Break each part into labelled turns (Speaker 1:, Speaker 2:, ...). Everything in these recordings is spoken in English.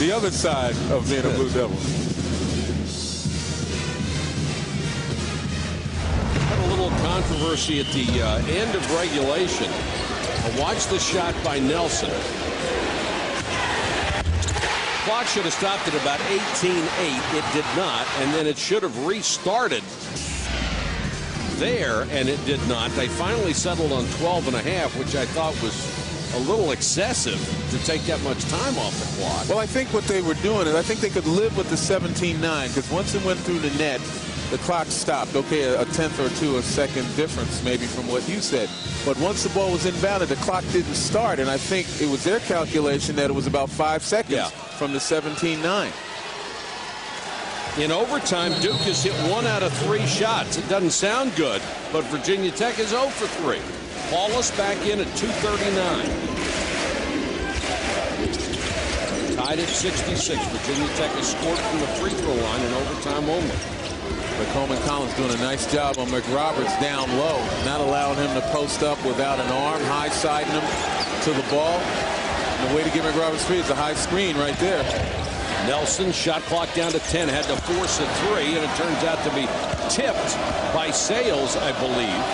Speaker 1: the other side of being a Blue Devil.
Speaker 2: Had a little controversy at the end of regulation. Watch the shot by Nelson. Clock should have stopped at about 18-8. It did not, and then it should have restarted there, and it did not. They finally settled on 12.5, which I thought was a little excessive to take that much time off the clock.
Speaker 1: Well, I think what they were doing is I think they could live with the 17-9, because once it went through the net, the clock stopped. Okay, a tenth or two a second difference maybe from what you said. But once the ball was invalid, the clock didn't start, and I think it was their calculation that it was about 5 seconds from the 17-9.
Speaker 2: In overtime, Duke has hit 1 out of 3 shots. It doesn't sound good, but Virginia Tech is 0 for 3. Paulus back in at 2:39. Tied at 66. Virginia Tech has scored from the free throw line in overtime only.
Speaker 1: But Coleman Collins doing a nice job on McRoberts down low, not allowing him to post up without an arm, high siding him to the ball. And the way to get McRoberts free is a high screen right there.
Speaker 2: Nelson, shot clock down to 10, had to force a 3, and it turns out to be tipped by Sales, I believe.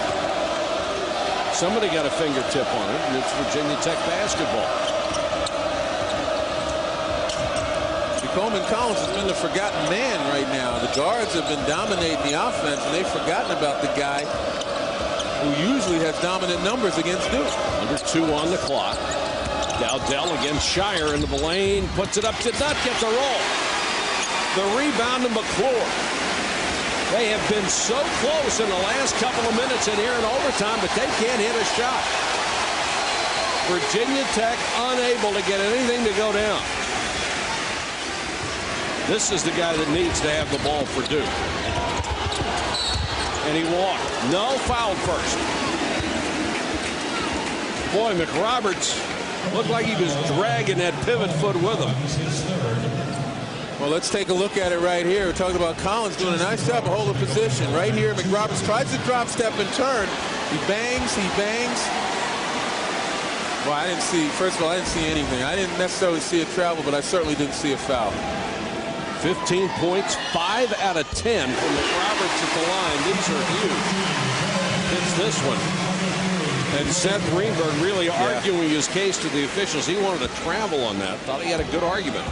Speaker 2: Somebody got a fingertip on it, and it's Virginia Tech basketball.
Speaker 1: Coleman Collins has been the forgotten man right now. The guards have been dominating the offense, and they've forgotten about the guy who usually has dominant numbers against Duke.
Speaker 2: Under 2 on the clock. Dowdell against Shire into the lane, puts it up, did not get the roll. The rebound to McClure. They have been so close in the last couple of minutes in here in overtime, but they can't hit a shot. Virginia Tech unable to get anything to go down. This is the guy that needs to have the ball for Duke. And he walked. No, fouled first. Boy, McRoberts looked like he was dragging that pivot foot with him.
Speaker 1: Well, let's take a look at it right here. We're talking about Collins doing a nice job of holding position. Right here, McRoberts tries to drop, step, and turn. He bangs, he bangs. Well, I didn't see, first of all, I didn't see anything. I didn't necessarily see a travel, but I certainly didn't see a foul.
Speaker 2: 15 points, 5 out of 10 from McRoberts at the line. These are huge. Hits this one. And Seth Greenberg really arguing his case to the officials. He wanted to travel on that. Thought he had a good argument.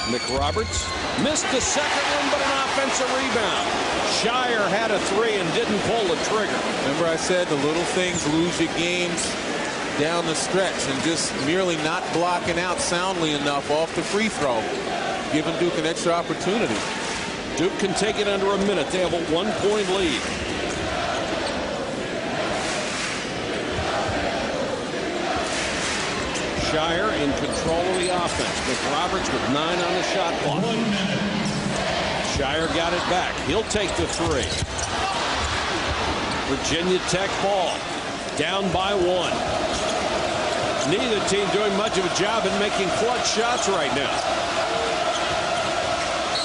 Speaker 2: McRoberts missed the second one, but an offensive rebound. Shire had a 3 and didn't pull the trigger.
Speaker 1: Remember I said the little things lose your games down the stretch, and just merely not blocking out soundly enough off the free throw, giving Duke an extra opportunity.
Speaker 2: Duke can take it under a minute. They have a 1-point lead. Shire in control of the offense. McRoberts with 9 on the shot clock. Shire got it back. He'll take the 3. Virginia Tech ball. Down by 1. Neither team doing much of a job in making clutch shots right now.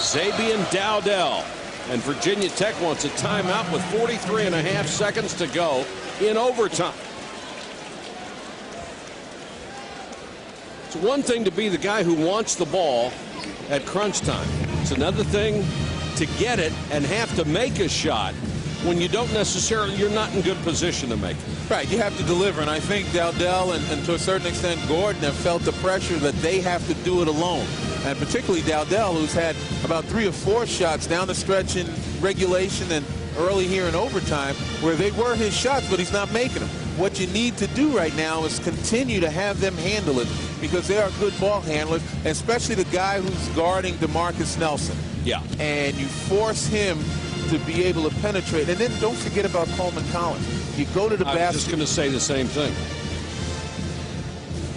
Speaker 2: Zabian Dowdell, and Virginia Tech wants a timeout with 43.5 seconds to go in overtime. It's one thing to be the guy who wants the ball at crunch time. It's another thing to get it and have to make a shot when you don't necessarily, you're not in good position to make it.
Speaker 1: Right, you have to deliver, and I think Dowdell and to a certain extent Gordon have felt the pressure that they have to do it alone. And particularly Dowdell, who's had about 3 or 4 shots down the stretch in regulation and early here in overtime where they were his shots, but he's not making them. What you need to do right now is continue to have them handle it, because they are good ball handlers, especially the guy who's guarding DeMarcus Nelson.
Speaker 2: Yeah. And
Speaker 1: you force him to be able to penetrate. And then don't forget about Coleman Collins. You go to the basket. I was
Speaker 2: just going to say the same thing.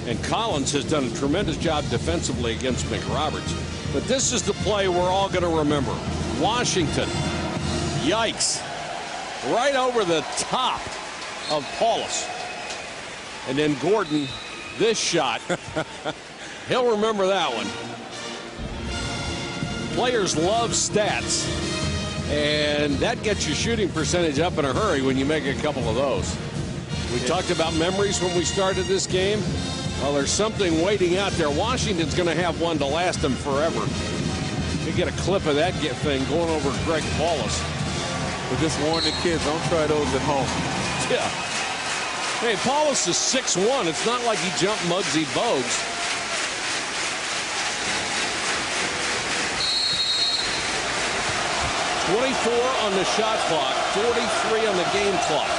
Speaker 2: And Collins has done a tremendous job defensively against McRoberts. But this is the play we're all going to remember. Washington. Yikes. Right over the top of Paulus. And then Gordon, this shot. He'll remember that one. Players love stats. And that gets your shooting percentage up in a hurry when you make a couple of those. We talked about memories when we started this game. Well, there's something waiting out there. Washington's going to have one to last them forever. You get a clip of that thing going over Greg Paulus.
Speaker 1: But just warn the kids, don't try those at home.
Speaker 2: Yeah. Hey, Paulus is 6'1". It's not like he jumped Muggsy Bogues. .24 on the shot clock, 43 on the game clock.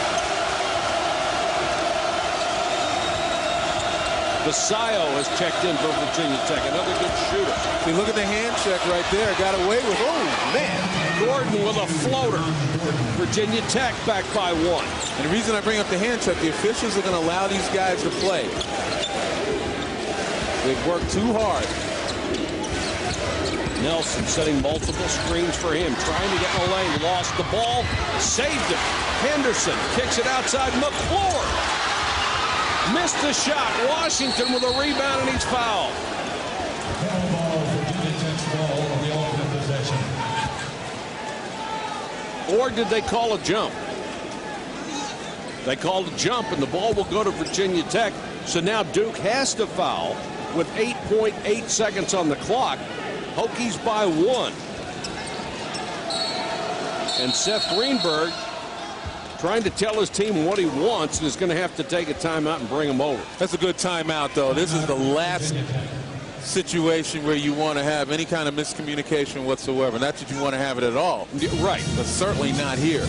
Speaker 2: Basayo has checked in for Virginia Tech. Another good shooter.
Speaker 1: See, look at the hand check right there. Got away with, oh, man.
Speaker 2: Gordon with a floater. Virginia Tech back by 1.
Speaker 1: And the reason I bring up the hand check, the officials are going to allow these guys to play. They've worked too hard.
Speaker 2: Nelson setting multiple screens for him. Trying to get in the lane. Lost the ball. Saved it. Henderson kicks it outside. McClure missed the shot. Washington with a rebound, and he's fouled. Or did they call a jump? They called a jump, and the ball will go to Virginia Tech. So now Duke has to foul with 8.8 seconds on the clock. Hokies by 1. And Seth Greenberg trying to tell his team what he wants and is going to have to take a timeout and bring him over.
Speaker 1: That's a good timeout, though. This is the last situation where you want to have any kind of miscommunication whatsoever. Not that you want to have it at all.
Speaker 2: Right.
Speaker 1: But certainly not here.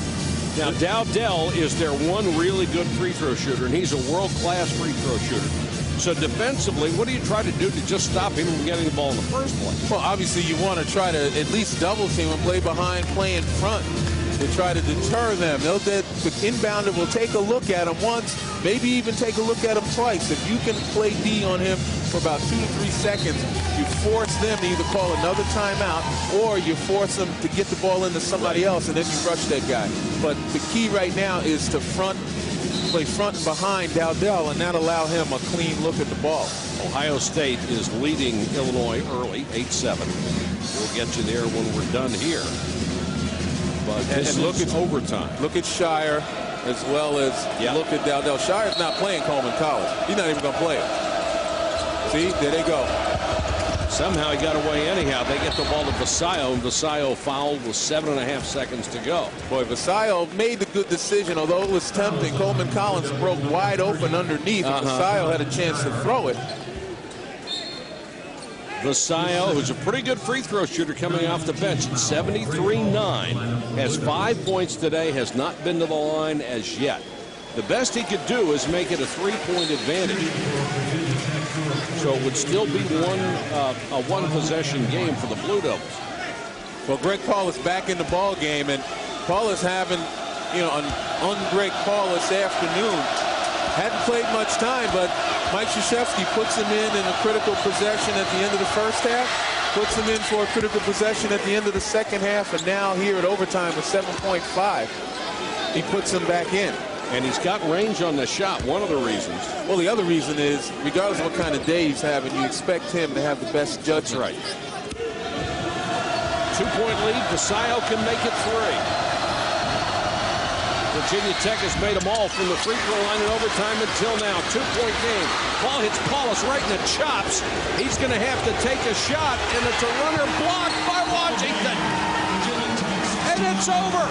Speaker 2: Now, Dowdell is their one really good free throw shooter, and he's a world-class free throw shooter. So defensively, what do you try to do to just stop him from getting the ball in the first place?
Speaker 1: Well, obviously you want to try to at least double team and play behind, play in front to try to deter them. They'll the inbounder will take a look at him once, maybe even take a look at him twice. If you can play D on him for about 2 to 3 seconds, you force them to either call another timeout or you force them to get the ball into somebody else, and then you rush that guy. But the key right now is to play front and behind Dowdell and not allow him a clean look at the ball.
Speaker 2: Ohio State is leading Illinois early, 8-7. We'll get you there when we're done here. But this
Speaker 1: look
Speaker 2: is
Speaker 1: at
Speaker 2: overtime.
Speaker 1: Look at Shire as well as look at Dowdell. Shire's not playing Coleman College. He's not even going to play it. See, there they go.
Speaker 2: Somehow he got away anyhow. They get the ball to Basayo, and Basayo fouled with 7.5 seconds to go.
Speaker 1: Boy, Basayo made the good decision, although it was tempting. Coleman Collins broke wide open underneath, and Basayo had a chance to throw it.
Speaker 2: Basayo, who's a pretty good free throw shooter coming off the bench at 73-9, has 5 points today, has not been to the line as yet. The best he could do is make it a 3-point advantage. So it would still be a one-possession game for the Blue Devils.
Speaker 1: Well, Greg Paulus back in the ball game, and Paulus having, an un-Greg Paulus afternoon. Hadn't played much time, but Mike Krzyzewski puts him in a critical possession at the end of the first half, puts him in for a critical possession at the end of the second half, and now here at overtime with 7.5, he puts him back in.
Speaker 2: And he's got range on the shot, one of the reasons.
Speaker 1: Well, the other reason is, regardless of what kind of day he's having, you expect him to have the best judgment.
Speaker 2: That's right. 2-point lead, Basayo can make it 3. Virginia Tech has made them all from the free throw line in overtime until now. 2-point game. Ball hits Paulus right in the chops. He's going to have to take a shot, and it's a runner blocked by Washington. And it's over.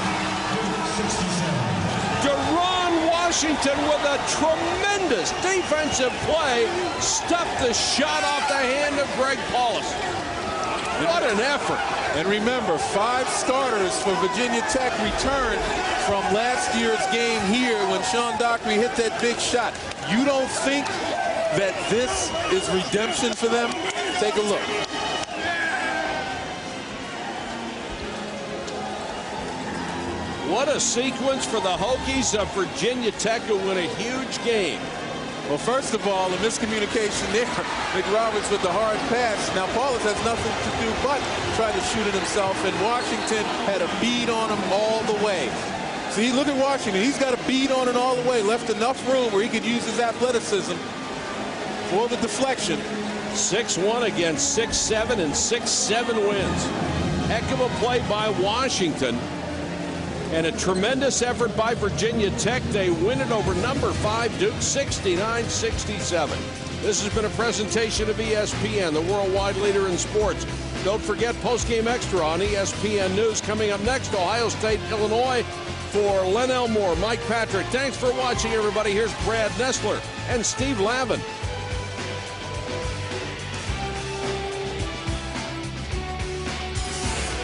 Speaker 2: Deron Washington with a tremendous defensive play stuffed the shot off the hand of Greg Paulus. What an effort.
Speaker 1: And remember, 5 starters for Virginia Tech returned from last year's game here when Sean Dockery hit that big shot. You don't think that this is redemption for them? Take a look.
Speaker 2: What a sequence for the Hokies of Virginia Tech to win a huge game.
Speaker 1: Well, first of all, the miscommunication there. McRoberts with the hard pass. Now, Paulus has nothing to do but try to shoot it himself, and Washington had a bead on him all the way. See, look at Washington. He's got a bead on it all the way. Left enough room where he could use his athleticism for the deflection.
Speaker 2: 6-1 against 6-7 and 6-7 wins. Heck of a play by Washington. And a tremendous effort by Virginia Tech. They win it over number 5 Duke 69-67. This has been a presentation of ESPN, the worldwide leader in sports. Don't forget Postgame Extra on ESPN News. Coming up next, Ohio State, Illinois. For Len Elmore, Mike Patrick, thanks for watching, everybody. Here's Brad Nessler and Steve Lavin.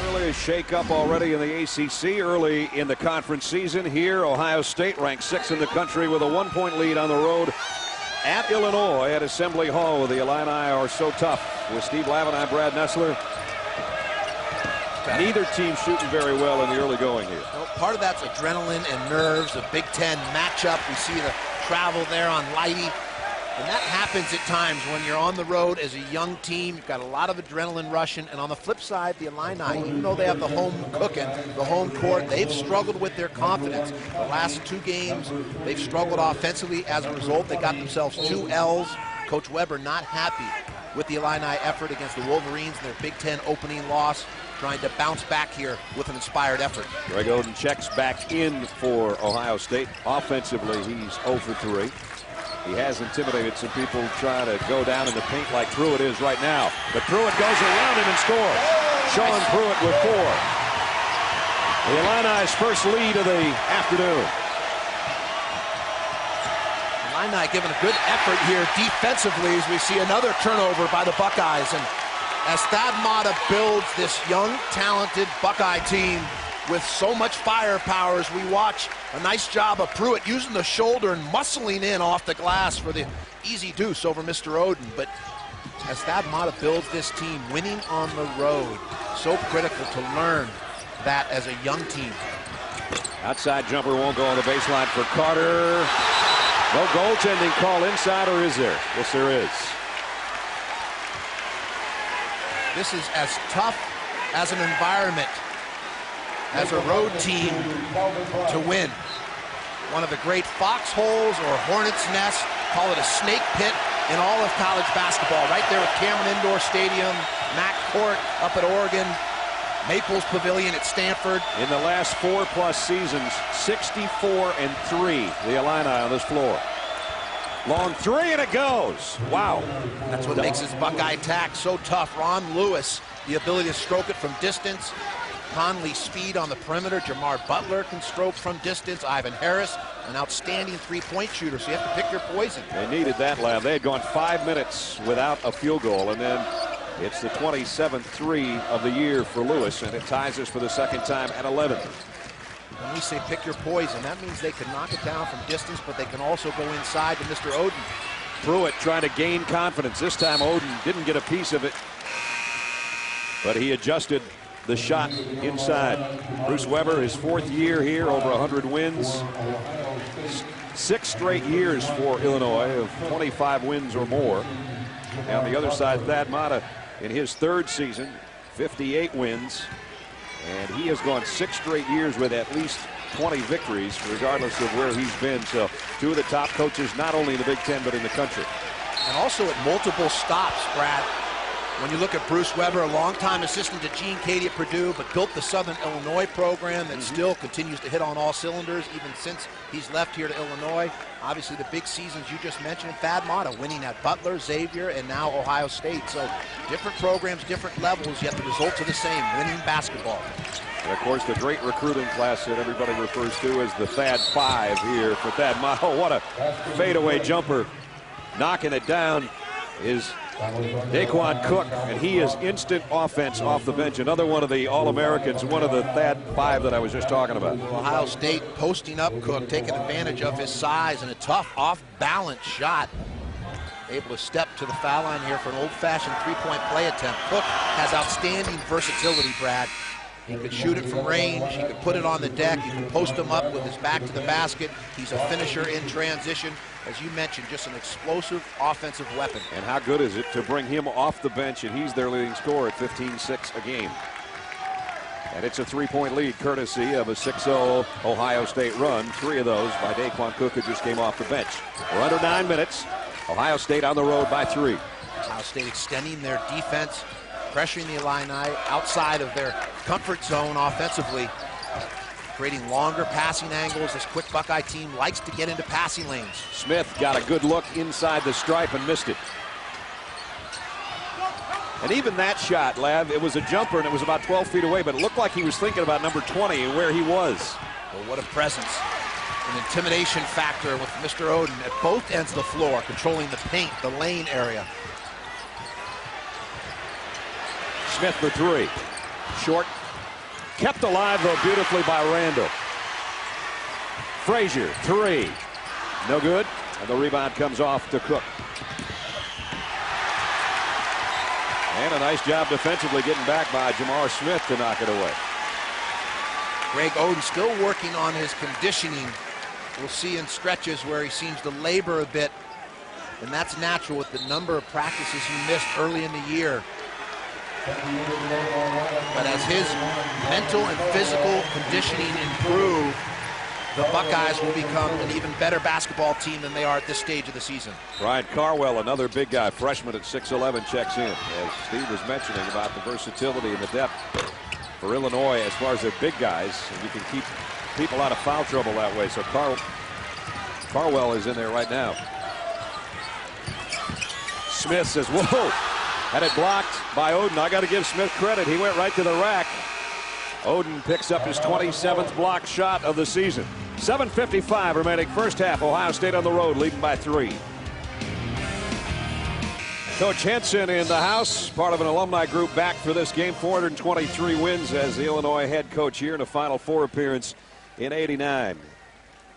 Speaker 3: Early shake-up already in the ACC, early in the conference season. Here, Ohio State ranked 6th in the country with a 1-point lead on the road at Illinois at Assembly Hall. The Illini are so tough. With Steve Lavin, I'm Brad Nessler. Neither team shooting very well in the early going here.
Speaker 4: Well, part of that's adrenaline and nerves, a Big Ten matchup. We see the travel there on Lighty. And that happens at times when you're on the road as a young team. You've got a lot of adrenaline rushing. And on the flip side, the Illini, even though they have the home cooking, the home court, they've struggled with their confidence. The last 2 games, they've struggled offensively. As a result, they got themselves 2 L's. Coach Weber not happy with the Illini effort against the Wolverines in their Big Ten opening loss, trying to bounce back here with an inspired effort.
Speaker 3: Greg Oden checks back in for Ohio State. Offensively, he's 0 for 3. He has intimidated some people trying to go down in the paint like Pruitt is right now. But Pruitt goes around him and scores. Sean Pruitt with 4. The Illini's first lead of the afternoon.
Speaker 4: Illini giving a good effort here defensively as we see another turnover by the Buckeyes. And as Thad Matta builds this young, talented Buckeye team with so much firepower, as we watch a nice job of Pruitt using the shoulder and muscling in off the glass for the easy deuce over Mr. Oden. But as Thad Matta builds this team, winning on the road, so critical to learn that as a young team.
Speaker 3: Outside jumper won't go on the baseline for Carter. No goaltending call inside, or is there? Yes, there is.
Speaker 4: This is as tough as an environment as a road team to win. One of the great foxholes or hornet's nest, call it a snake pit in all of college basketball. Right there at Cameron Indoor Stadium, Mack Court up at Oregon, Maples Pavilion at Stanford.
Speaker 3: In the last 4+ seasons, 64-3, the Illini on this floor. Long 3 and it goes. Wow.
Speaker 4: That's what makes his Buckeye attack so tough. Ron Lewis, the ability to stroke it from distance. Conley speed on the perimeter. Jamar Butler can stroke from distance. Ivan Harris, an outstanding 3-point shooter, so you have to pick your poison.
Speaker 3: They needed that, Lav. They had gone 5 minutes without a field goal, and then it's the 27th 3 of the year for Lewis, and it ties us for the second time at 11.
Speaker 4: When we say pick your poison, that means they can knock it down from distance, but they can also go inside to Mr. Oden.
Speaker 3: Pruitt trying to gain confidence. This time Oden didn't get a piece of it, but he adjusted the shot inside. Bruce Weber, his 4th year here, over 100 wins. 6 straight years for Illinois of 25 wins or more. And on the other side, Thad Matta in his 3rd season, 58 wins. And he has gone 6 straight years with at least 20 victories, regardless of where he's been. So 2 of the top coaches, not only in the Big Ten, but in the country.
Speaker 4: And also at multiple stops, Brad. When you look at Bruce Weber, a longtime assistant to Gene Cady at Purdue, but built the Southern Illinois program that still continues to hit on all cylinders, even since he's left here to Illinois. Obviously, the big seasons you just mentioned, Thad Matta winning at Butler, Xavier, and now Ohio State. So different programs, different levels, yet the results are the same, winning basketball.
Speaker 3: And of course, the great recruiting class that everybody refers to as the Thad 5 here for Thad Matta. Oh, what a fadeaway jumper. Knocking it down is Daquan Cook, and he is instant offense off the bench. Another one of the All-Americans, one of the Thad 5 that I was just talking about.
Speaker 4: Ohio State posting up Cook, taking advantage of his size and a tough off-balance shot. Able to step to the foul line here for an old-fashioned 3-point play attempt. Cook has outstanding versatility, Brad. He could shoot it from range. He could put it on the deck. He could post him up with his back to the basket. He's a finisher in transition. As you mentioned, just an explosive offensive weapon.
Speaker 3: And how good is it to bring him off the bench, and he's their leading scorer at 15-6 a game. And it's a 3-point lead courtesy of a 6-0 Ohio State run. 3 of those by Daquan Cook, who just came off the bench. We're under 9 minutes. Ohio State on the road by 3.
Speaker 4: Ohio State extending their defense, pressuring the Illini outside of their comfort zone offensively. creating longer passing angles. This quick Buckeye team likes to get into passing lanes.
Speaker 3: Smith got a good look inside the stripe and missed it. And even that shot, Lav, it was a jumper and it was about 12 feet away, but it looked like he was thinking about number 20 and where he was.
Speaker 4: Well, what a presence. An intimidation factor with Mr. Oden at both ends of the floor, controlling the paint, the lane area.
Speaker 3: Smith for three. Short. Kept alive, though, beautifully by Randall. Frazier, three. No good. And the rebound comes off to Cook. And a nice job defensively getting back by Jamar Smith to knock it away.
Speaker 4: Greg Oden still working on his conditioning. We'll see in stretches where he seems to labor a bit, and that's natural with the number of practices he missed early in the year. But as his mental and physical conditioning improve, the Buckeyes will become an even better basketball team than they are at this stage of the season.
Speaker 3: Ryan Carwell, another big guy, freshman at 6'11", checks in. As Steve was mentioning about the versatility and the depth for Illinois as far as their big guys, and you can keep people out of foul trouble that way. So Carwell is in there right now. Smith says, whoa, had it blocked by Oden. I got to give Smith credit. He went right to the rack. Oden picks up his 27th block shot of the season. 7:55 remaining first half. Ohio State on the road, leading by 3. Coach Henson in the house, part of an alumni group back for this game. 423 wins as the Illinois head coach here in a Final Four appearance in '89.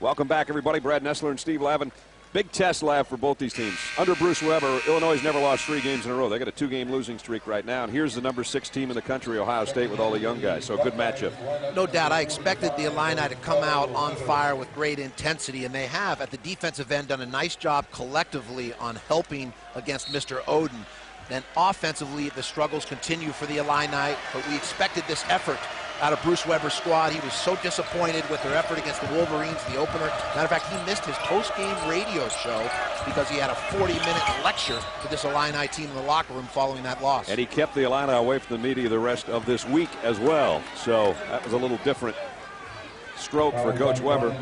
Speaker 3: Welcome back, everybody. Brad Nessler and Steve Lavin. Big test, Lav, for both these teams. Under Bruce Weber, Illinois has never lost 3 games in a row. They got a 2-game losing streak right now. And here's the number 6 team in the country, Ohio State, with all the young guys. So a good matchup.
Speaker 4: No doubt. I expected the Illini to come out on fire with great intensity, and they have, at the defensive end, done a nice job collectively on helping against Mr. Oden. Then offensively, the struggles continue for the Illini, but we expected this effort out of Bruce Weber's squad. He was so disappointed with their effort against the Wolverines in the opener. Matter of fact, he missed his post-game radio show because he had a 40-minute lecture to this Illini team in the locker room following that loss.
Speaker 3: And he kept the Illini away from the media the rest of this week as well. So that was a little different stroke for Coach Weber.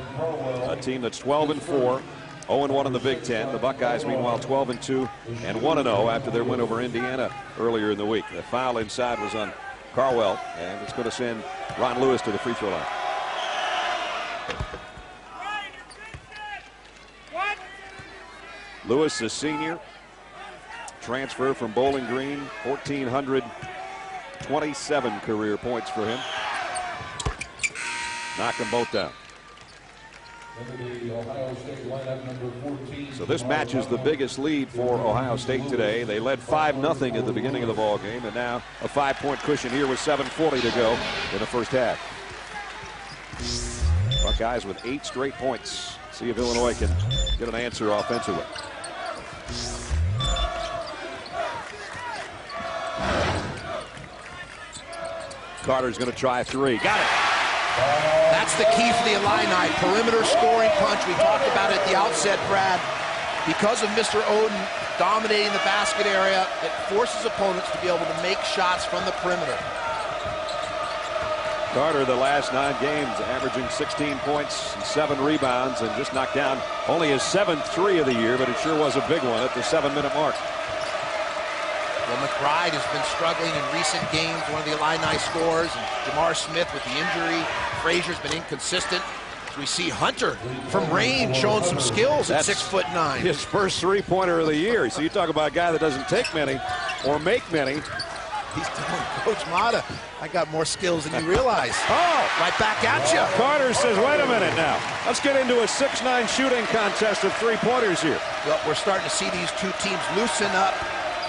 Speaker 3: A team that's 12-4. 0-1 in the Big Ten. The Buckeyes, meanwhile, 12-2 and 1-0 after their win over Indiana earlier in the week. The foul inside was on Carwell, and it's going to send Ron Lewis to the free throw line. Lewis, a senior, transfer from Bowling Green, 1,427 career points for him. Knock them both down. So this matches the biggest lead for Ohio State today. They led 5-0 at the beginning of the ball game, and now a 5-point cushion here with 7:40 to go in the first half. Buckeyes with 8 straight points. See if Illinois can get an answer offensively. Carter's going to try a 3. Got it.
Speaker 4: That's the key for the Illini. Perimeter scoring punch. We talked about it at the outset, Brad. Because of Mr. Oden dominating the basket area, it forces opponents to be able to make shots from the perimeter.
Speaker 3: Carter, the last 9 games, averaging 16 points and 7 rebounds, and just knocked down only his 7th 3 of the year, but it sure was a big one at the 7-minute mark.
Speaker 4: Well, McBride has been struggling in recent games, one of the Illini scorers, and Jamar Smith with the injury. Frazier's been inconsistent. As we see Hunter from range showing some skills at 6'9".
Speaker 3: His first 3-pointer of the year. So you talk about a guy that doesn't take many or make many.
Speaker 4: He's telling Coach Mata, I got more skills than you realize.
Speaker 3: Oh,
Speaker 4: right back at you.
Speaker 3: Carter says, wait a minute now. Let's get into a 6'9" shooting contest of 3-pointers here.
Speaker 4: Well, we're starting to see these two teams loosen up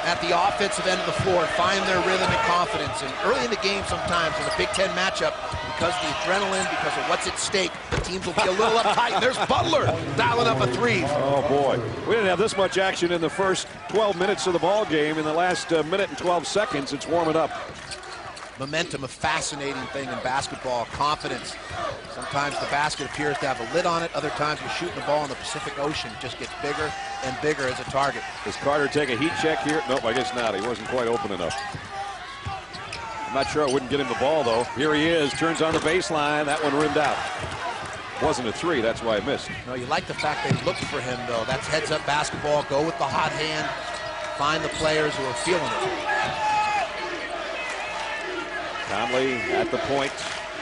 Speaker 4: at the offensive end of the floor and find their rhythm and confidence. And early in the game sometimes in a Big Ten matchup, because of the adrenaline, because of what's at stake, the teams will be a little uptight. There's Butler dialing up a 3.
Speaker 3: Oh, boy. We didn't have this much action in the first 12 minutes of the ball game. In the last minute and 12 seconds, it's warming up.
Speaker 4: Momentum, a fascinating thing in basketball. Confidence. Sometimes the basket appears to have a lid on it. Other times you're shooting the ball in the Pacific Ocean. It just gets bigger and bigger as a target.
Speaker 3: Does Carter take a heat check here? Nope, I guess not. He wasn't quite open enough. I'm not sure I wouldn't get him the ball, though. Here he is, turns on the baseline. That one rimmed out. Wasn't a three, that's why I missed.
Speaker 4: No, you like the fact they looked for him, though. That's heads-up basketball. Go with the hot hand. Find the players who are feeling it.
Speaker 3: Conley at the point.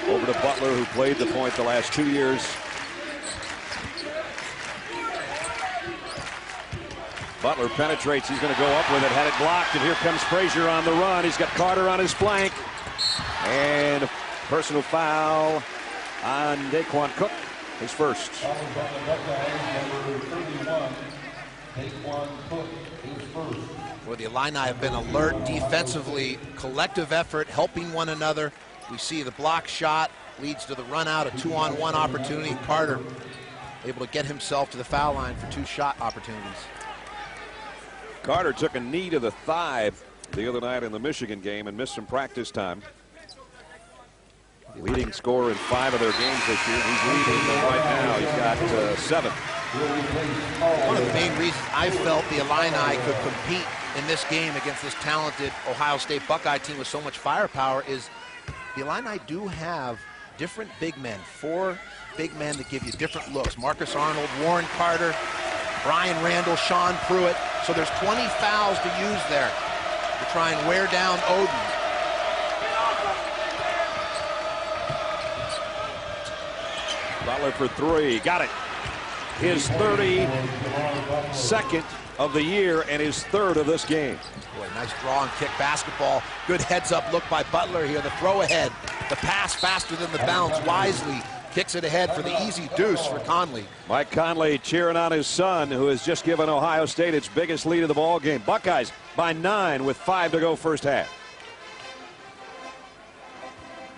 Speaker 3: Over to Butler, who played the point the last 2 years. Butler penetrates. He's going to go up with it. Had it blocked, and here comes Frazier on the run. He's got Carter on his flank. And a personal foul on Daquan Cook, his first.
Speaker 4: Well, the Illini have been alert defensively, collective effort, helping one another. We see the block shot leads to the run out, a 2-on-1 opportunity. Carter able to get himself to the foul line for 2 shot opportunities.
Speaker 3: Carter took a knee to the thigh the other night in the Michigan game and missed some practice time. Leading scorer in 5 of their games this year. He's leading them right now. He's got 7.
Speaker 4: One of the main reasons I felt the Illini could compete in this game against this talented Ohio State Buckeye team with so much firepower is the Illini do have different big men, 4 big men that give you different looks. Marcus Arnold, Warren Carter, Brian Randall, Sean Pruitt. So there's 20 fouls to use there to try and wear down Oden.
Speaker 3: Butler for 3. Got it. His 32nd of the year and his 3rd of this game.
Speaker 4: Boy, nice draw and kick basketball. Good heads-up look by Butler here. The throw ahead. The pass faster than the bounce. Wisely kicks it ahead for the easy deuce for Conley.
Speaker 3: Mike Conley cheering on his son, who has just given Ohio State its biggest lead of the ball game. Buckeyes by 9 with 5 to go first half.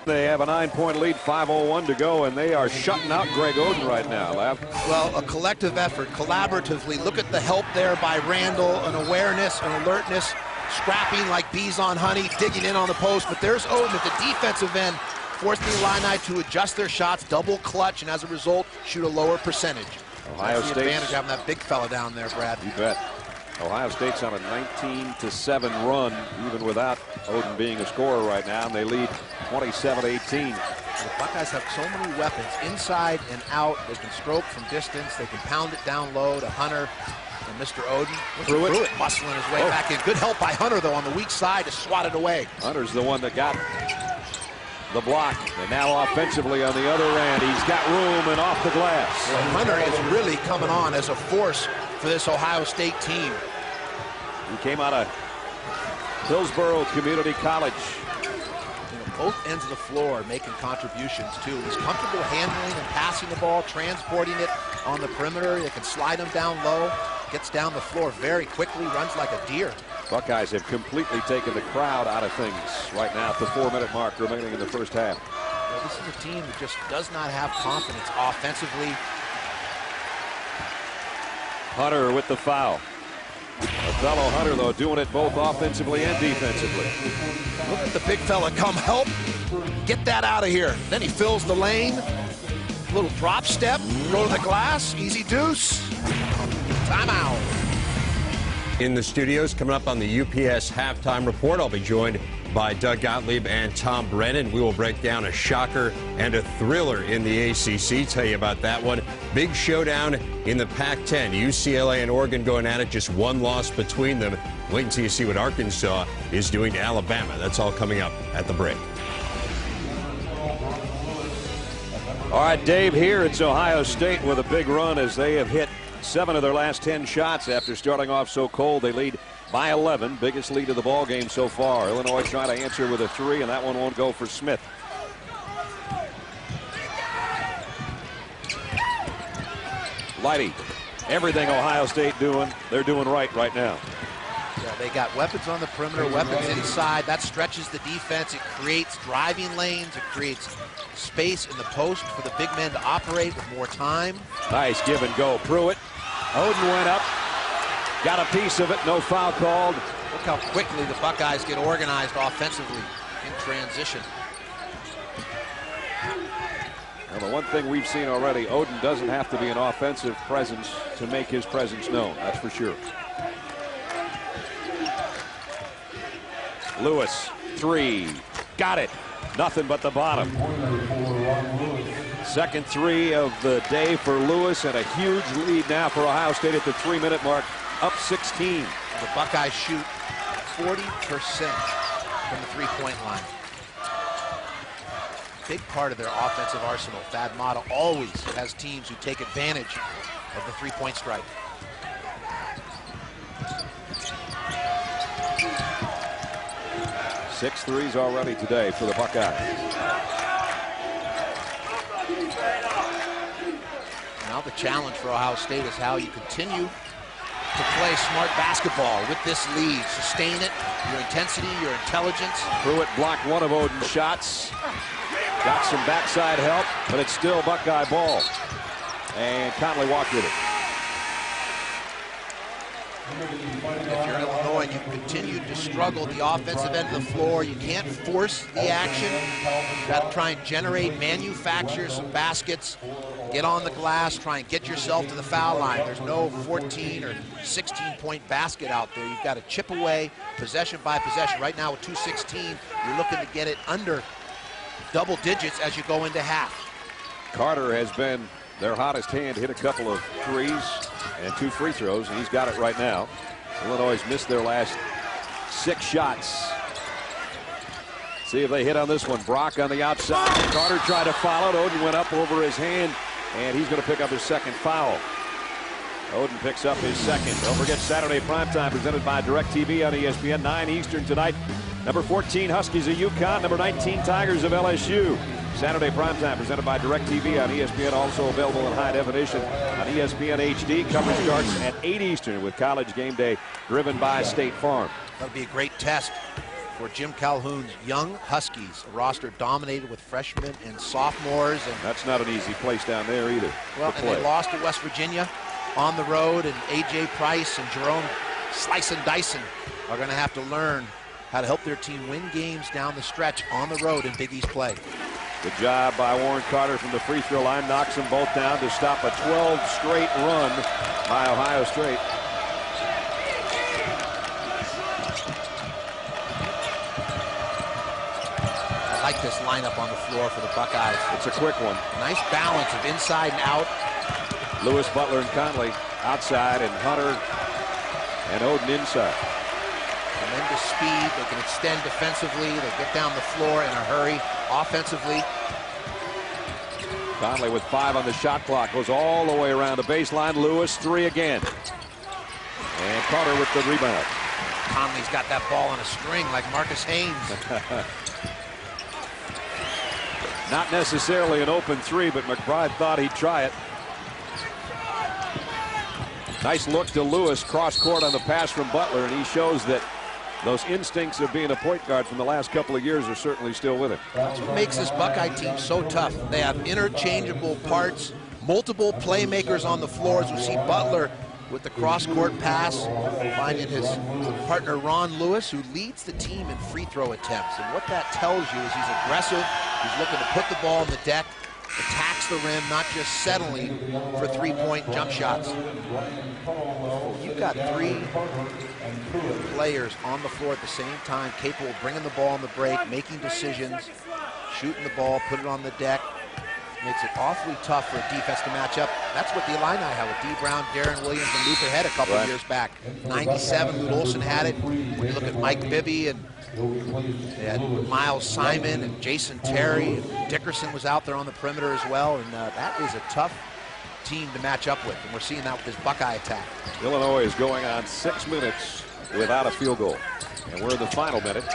Speaker 3: They have a 9-point lead, 5:01 to go, and they are shutting out Greg Oden right now.
Speaker 4: Well, a collective effort, collaboratively. Look at the help there by Randall, an awareness, an alertness, scrapping like bees on honey, digging in on the post. But there's Oden at the defensive end, forcing the Illini to adjust their shots, double clutch, and as a result, shoot a lower percentage.
Speaker 3: Ohio
Speaker 4: That's the advantage having that big fella down there, Brad.
Speaker 3: You bet. Ohio State's on a 19-7 run, even without Oden being a scorer right now, and they lead 27-18.
Speaker 4: The Buckeyes have so many weapons, inside and out. They can stroke from distance. They can pound it down low to Hunter and Mr. Oden.
Speaker 3: Pruitt
Speaker 4: muscling his way back in. Good help by Hunter, though, on the weak side to swat it away.
Speaker 3: Hunter's the one that got the block, and now offensively on the other end, he's got room and off the glass.
Speaker 4: Well, Hunter is really coming on as a force for this Ohio State team.
Speaker 3: He came out of Hillsborough Community College.
Speaker 4: Both ends of the floor making contributions, too. He's comfortable handling and passing the ball, transporting it on the perimeter. They can slide him down low, gets down the floor very quickly, runs like a deer.
Speaker 3: Buckeyes have completely taken the crowd out of things right now at the 4-minute mark remaining in the first half.
Speaker 4: Well, this is a team that just does not have confidence offensively.
Speaker 3: Hunter with the foul. A fellow Hunter, though, doing it both offensively and defensively.
Speaker 4: Look at the big fella come help. Get that out of here. Then he fills the lane. Little drop step. Go to the glass. Easy deuce. Timeout.
Speaker 5: In the studios, coming up on the UPS halftime report, I'll be joined by Doug Gottlieb and Tom Brennan. We will break down a shocker and a thriller in the ACC. Tell you about that one. Big showdown in the Pac-10. UCLA and Oregon going at it, just 1 loss between them. Wait until you see what Arkansas is doing to Alabama. That's all coming up at the break.
Speaker 3: All right, Dave, here it's Ohio State with a big run as they have hit 7 of their last 10 shots after starting off so cold. They lead by 11, biggest lead of the ball game so far. Illinois trying to answer with a 3, and that one won't go for Smith. Lighty, everything Ohio State doing, they're doing right now.
Speaker 4: Yeah, they got weapons on the perimeter, weapons inside. That stretches the defense. It creates driving lanes. It creates space in the post for the big men to operate with more time.
Speaker 3: Nice give and go. Pruitt. Oden went up. Got a piece of it. No foul called.
Speaker 4: Look how quickly the Buckeyes get organized offensively in transition.
Speaker 3: Well, the one thing we've seen already, Oden doesn't have to be an offensive presence to make his presence known. That's for sure. Lewis, 3. Got it. Nothing but the bottom. Second three of the day for Lewis, and a huge lead now for Ohio State at the 3-minute mark, up 16.
Speaker 4: The Buckeyes shoot 40% from the three-point line. Big part of their offensive arsenal. Thad Matta always has teams who take advantage of the three-point strike.
Speaker 3: Six threes already today for the Buckeyes.
Speaker 4: Now the challenge for Ohio State is how you continue to play smart basketball with this lead. Sustain it, your intensity, your intelligence.
Speaker 3: Pruitt blocked one of Oden's shots. Got some backside help, but it's still Buckeye ball. And Conley walked with it.
Speaker 4: If you're Illinois and you've continued to struggle at the offensive end of the floor, you can't force the action. You've got to try and generate, manufacture some baskets, get on the glass, try and get yourself to the foul line. There's no 14 or 16-point basket out there. You've got to chip away possession by possession. Right now with 2:16, you're looking to get it under double digits as you go into half.
Speaker 3: Carter has been their hottest hand, hit a couple of threes and 2 free throws, and he's got it right now. Illinois has missed their last 6 shots. See if they hit on this one. Brock on the outside. Carter tried to follow it. Oden went up over his hand, and he's going to pick up his second foul. Oden picks up his second. Don't forget Saturday primetime presented by DirecTV on ESPN, 9 Eastern tonight. Number 14 Huskies of UConn, number 19 Tigers of LSU. Saturday primetime presented by DirecTV on ESPN, also available in high definition on ESPN HD. Coverage starts at 8 Eastern with College Game Day driven by State Farm.
Speaker 4: That'll be a great test for Jim Calhoun's young Huskies, a roster dominated with freshmen and sophomores. And
Speaker 3: that's not an easy place down there either.
Speaker 4: Well, and they lost to West Virginia on the road, and A.J. Price and Jerome Slice and Dyson are going to have to learn how to help their team win games down the stretch on the road in Big East play.
Speaker 3: Good job by Warren Carter from the free throw line. Knocks them both down to stop a 12-straight run by Ohio State.
Speaker 4: I like this lineup on the floor for the Buckeyes.
Speaker 3: It's a quick one.
Speaker 4: Nice balance of inside and out.
Speaker 3: Lewis, Butler, and Conley outside, and Hunter and Oden inside.
Speaker 4: Tremendous speed. They can extend defensively. They get down the floor in a hurry offensively.
Speaker 3: Conley with 5 on the shot clock. Goes all the way around the baseline. Lewis, 3 again. And Carter with the rebound.
Speaker 4: Conley's got that ball on a string like Marcus Haynes.
Speaker 3: Not necessarily an open 3, but McBride thought he'd try it. Nice look to Lewis, cross court on the pass from Butler, and he shows that those instincts of being a point guard from the last couple of years are certainly still with him.
Speaker 4: That's what makes this Buckeye team so tough. They have interchangeable parts, multiple playmakers on the floor. As we see Butler with the cross-court pass, finding his partner Ron Lewis, who leads the team in free throw attempts. And what that tells you is he's aggressive. He's looking to put the ball on the deck, attacks the rim, not just settling for three-point jump shots. You've got 3 players on the floor at the same time, capable of bringing the ball on the break, making decisions, shooting the ball, put it on the deck. Makes it awfully tough for a defense to match up. That's what the Illini had with D. Brown, Darren Williams, and Luther Head a couple of years back. 97, Lute Olson had it. When you look at Mike Bibby, and they had Miles Simon and Jason Terry. And Dickerson was out there on the perimeter as well. And that is a tough team to match up with. And we're seeing that with this Buckeye attack.
Speaker 3: Illinois is going on 6 minutes without a field goal. And we're in the final minute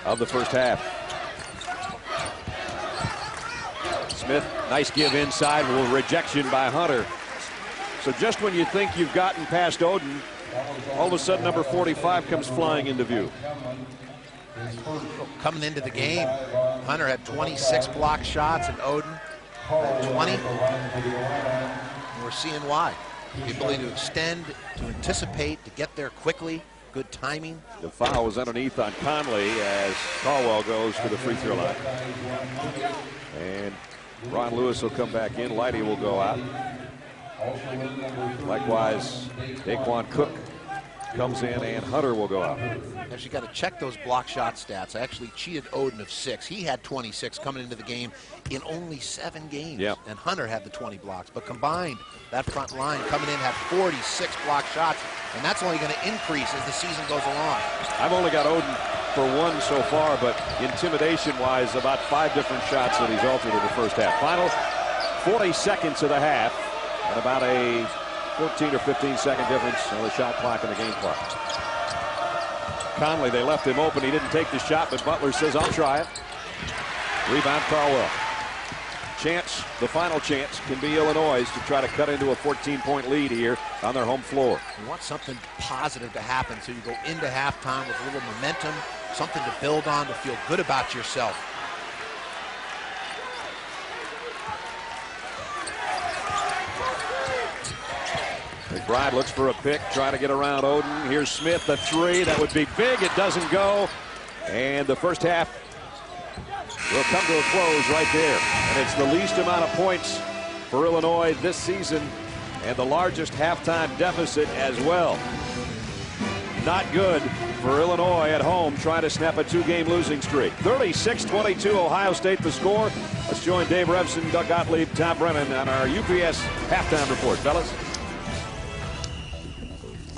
Speaker 3: of the first half. Smith, nice give inside, with rejection by Hunter. So just when you think you've gotten past Oden, all of a sudden number 45 comes flying into view.
Speaker 4: Coming into the game, Hunter had 26 block shots and Oden had 20. And we're seeing why. The ability to extend, to anticipate, to get there quickly, good timing.
Speaker 3: The foul was underneath on Conley as Caldwell goes to the free throw line. And Ron Lewis will come back in. Lighty will go out. Likewise, Daquan Cook comes in, and Hunter will go out.
Speaker 4: Actually, got to check those block shot stats. I actually cheated Oden of 6. He had 26 coming into the game in only 7 games.
Speaker 3: Yep.
Speaker 4: And Hunter had the 20 blocks. But combined, that front line coming in had 46 block shots, and that's only going to increase as the season goes along.
Speaker 3: I've only got Oden for 1 so far, but intimidation-wise, about 5 different shots that he's altered in the first half. Final 40 seconds of the half, and about a 14 or 15-second difference on the shot clock and the game clock. Conley, they left him open. He didn't take the shot, but Butler says, I'll try it. Rebound, Caldwell. Chance, the final chance, can be Illinois' to try to cut into a 14-point lead here on their home floor.
Speaker 4: You want something positive to happen, so you go into halftime with a little momentum, something to build on, to feel good about yourself.
Speaker 3: McBride looks for a pick, trying to get around Oden. Here's Smith, the 3. That would be big. It doesn't go. And the first half will come to a close right there. And it's the least amount of points for Illinois this season, and the largest halftime deficit as well. Not good for Illinois at home, trying to snap a 2-game losing streak. 36-22, Ohio State the score. Let's join Dave Revson, Doug Gottlieb, Tom Brennan on our UPS halftime report. Fellas.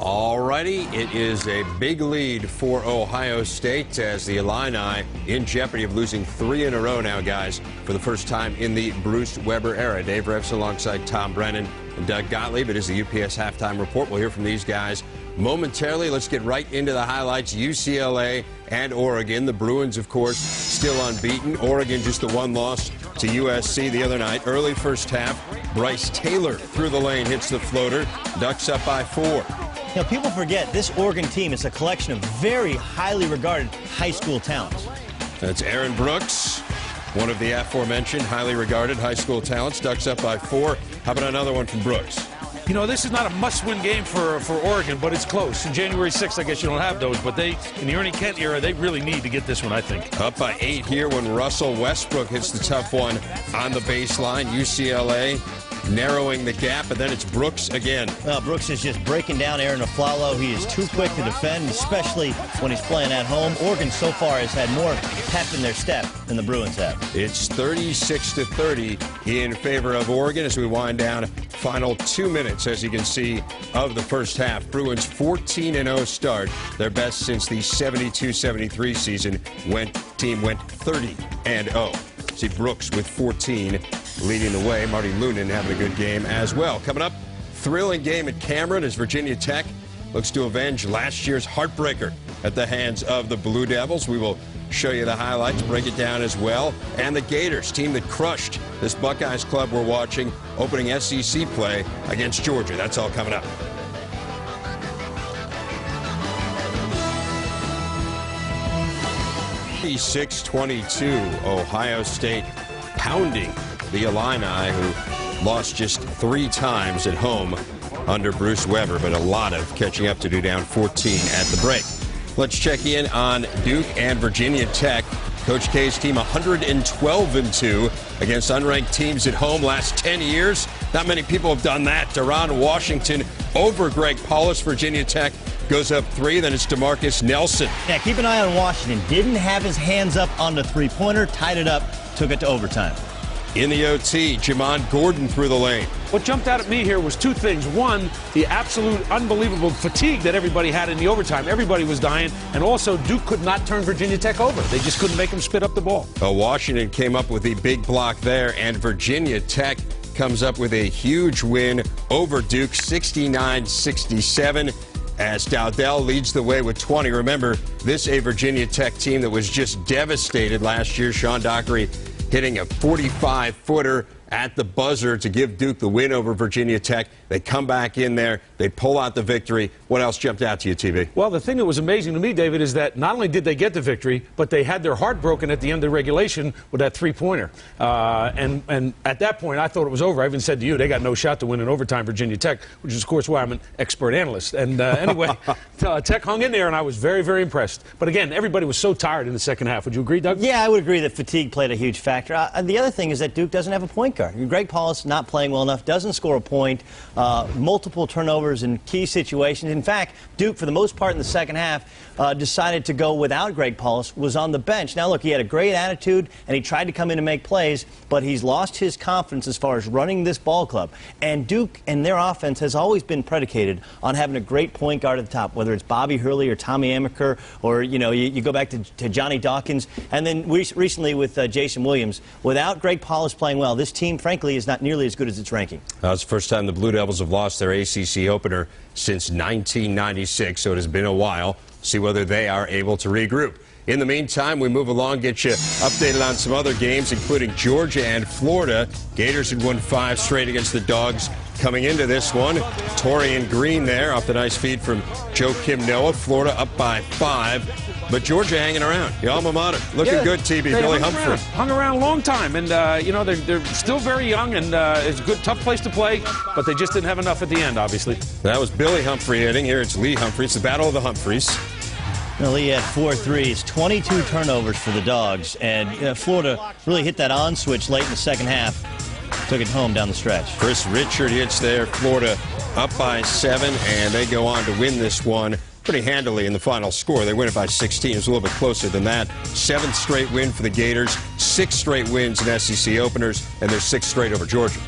Speaker 5: All righty, it is a big lead for Ohio State as the Illini in jeopardy of losing 3 in a row now, guys, for the first time in the Bruce Weber era. Dave Revson alongside Tom Brennan and Doug Gottlieb. It is the UPS halftime report. We'll hear from these guys momentarily. Let's get right into the highlights. UCLA and Oregon. The Bruins, of course, still unbeaten. Oregon just the 1 loss to USC the other night. Early first half, Bryce Taylor through the lane, hits the floater, Ducks up by 4.
Speaker 6: You know, people forget this Oregon team is a collection of very highly regarded high school talents.
Speaker 5: That's Aaron Brooks, one of the aforementioned highly regarded high school talents. Ducks up by 4. How about another one from Brooks?
Speaker 7: You know, this is not a must-win game for Oregon, but it's close. And January 6th, I guess you don't have those, but they, in the Ernie Kent era, they really need to get this one, I think.
Speaker 5: Up by 8 here when Russell Westbrook hits the tough one on the baseline. UCLA narrowing the gap, and then it's Brooks again.
Speaker 6: Well, Brooks is just breaking down Aaron Aflalo. He is too quick to defend, especially when he's playing at home. Oregon so far has had more pep in their step than the Bruins have.
Speaker 5: It's 36-30 in favor of Oregon as we wind down final 2 minutes, as you can see, of the first half. Bruins 14-0 start, their best since the 72-73 season when team went 30-0. See Brooks with 14 leading the way. Marty Lunin having a good game as well. Coming up, thrilling game at Cameron as Virginia Tech looks to avenge last year's heartbreaker at the hands of the Blue Devils. We will show you the highlights, break it down as well. And the Gators, team that crushed this Buckeyes club we're watching, opening SEC play against Georgia. That's all coming up. (36-22), Ohio State pounding the Illini, who lost just 3 times at home under Bruce Weber, but a lot of catching up to do, down 14 at the break. Let's check in on Duke and Virginia Tech. Coach K's team 112-2 against unranked teams at home last 10 years. Not many people have done that. Deron Washington over Greg Paulus. Virginia Tech goes up 3. Then it's DeMarcus Nelson.
Speaker 6: Yeah, keep an eye on Washington. Didn't have his hands up on the three-pointer, tied it up, took it to overtime.
Speaker 5: In the OT, Jamon Gordon through the lane.
Speaker 7: What jumped out at me here was 2 things. One, the absolute unbelievable fatigue that everybody had in the overtime. Everybody was dying. And also, Duke could not turn Virginia Tech over. They just couldn't make them spit up the ball.
Speaker 5: Well, Washington came up with a big block there, and Virginia Tech comes up with a huge win over Duke, 69-67. As Dowdell leads the way with 20. Remember, this a Virginia Tech team that was just devastated last year. Sean Dockery hitting a 45-footer at the buzzer to give Duke the win over Virginia Tech. They come back in there. They pull out the victory. What else jumped out to you, TB?
Speaker 7: Well, the thing that was amazing to me, David, is that not only did they get the victory, but they had their heart broken at the end of regulation with that three-pointer. And at that point, I thought it was over. I even said to you, they got no shot to win in overtime, Virginia Tech, which is, of course, why I'm an expert analyst. And anyway, Tech hung in there, and I was very, very impressed. But again, everybody was so tired in the second half. Would you agree, Doug?
Speaker 6: Yeah, I would agree that fatigue played a huge factor. The other thing is that Duke doesn't have a point guard. guard. Greg Paulus not playing well enough, doesn't score a point, multiple turnovers in key situations. In fact, Duke, for the most part in the second half, decided to go without Greg Paulus, was on the bench. Now, look, he had a great attitude, and he tried to come in and make plays, but he's lost his confidence as far as running this ball club. And Duke and their offense has always been predicated on having a great point guard at the top, whether it's Bobby Hurley or Tommy Amaker, or, you go back to Johnny Dawkins, and then recently with Jason Williams. Without Greg Paulus playing well, this team, frankly, is not nearly as good as its ranking.
Speaker 5: It's the first time the Blue Devils have lost their ACC opener since 1996, so it has been a while. See whether they are able to regroup. In the meantime, we move along, get you updated on some other games, including Georgia and Florida. Gators had won 5 straight against the Dogs coming into this one. Torian Green there off the nice feed from Joakim Noah. Florida up by 5. But Georgia hanging around. The alma mater. Looking good, TB. Billy Humphrey.
Speaker 7: Hung around a long time. And, they're still very young, and it's a good, tough place to play. But they just didn't have enough at the end, obviously.
Speaker 5: That was Billy Humphrey hitting. Here it's Lee Humphrey. It's the battle of the Humphreys.
Speaker 6: Lee had 4 threes, 22 turnovers for the Dogs. And Florida really hit that on switch late in the second half. Took it home down the stretch.
Speaker 5: Chris Richard hits there. Florida up by 7, and they go on to win this one pretty handily in the final score. They win it by 16. It was a little bit closer than that. 7th straight win for the Gators, 6 straight wins in SEC openers, and they're 6 straight over Georgia.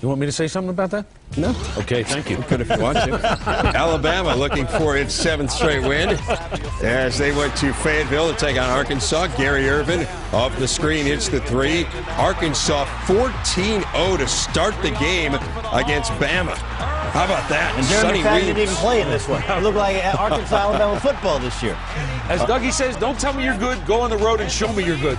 Speaker 7: You want me to say something about that?
Speaker 5: No.
Speaker 7: Okay, thank you.
Speaker 5: Could if you want to. Alabama looking for its 7th straight win as they went to Fayetteville to take on Arkansas. Gary Irvin off the screen hits the 3. Arkansas 14-0 to start the game against Bama. How about that?
Speaker 6: And Jeremy Fagg didn't even play in this one. It looked like Arkansas Alabama football this year.
Speaker 7: As Dougie says, don't tell me you're good. Go on the road and show me you're good.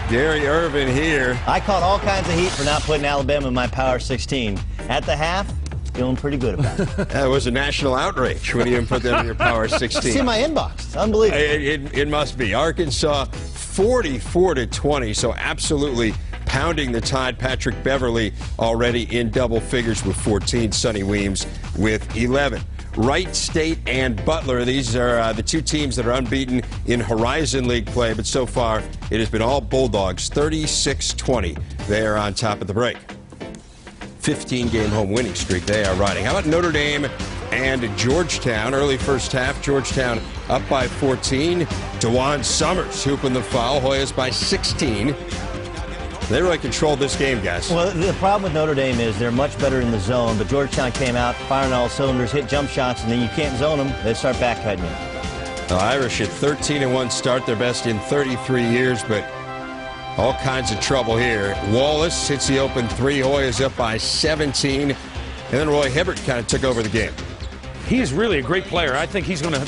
Speaker 5: Gary Irvin here.
Speaker 6: I caught all kinds of heat for not putting Alabama in my Power 16. At the half, feeling pretty good about it.
Speaker 5: That was a national outrage when you didn't put them in your Power 16.
Speaker 6: It's in my inbox. It's unbelievable.
Speaker 5: It must be. Arkansas 44-20, so absolutely pounding the Tide. Patrick Beverly already in double figures with 14. Sonny Weems with 11. Wright State and Butler, these are the 2 teams that are unbeaten in Horizon League play, but so far it has been all Bulldogs, 36-20. They are on top of the break. 15-game home winning streak they are riding. How about Notre Dame and Georgetown? Early first half, Georgetown up by 14. DeJuan Summers hooping the foul. Hoyas by 16. They really controlled this game, guys.
Speaker 6: Well, the problem with Notre Dame is they're much better in the zone, but Georgetown came out, firing all cylinders, hit jump shots, and then you can't zone them. They start back cutting you.
Speaker 5: The Irish at 13-1 start, their best in 33 years, but all kinds of trouble here. Wallace hits the open 3. Hoyas up by 17. And then Roy Hibbert kind of took over the game.
Speaker 7: He is really a great player. I think he's going to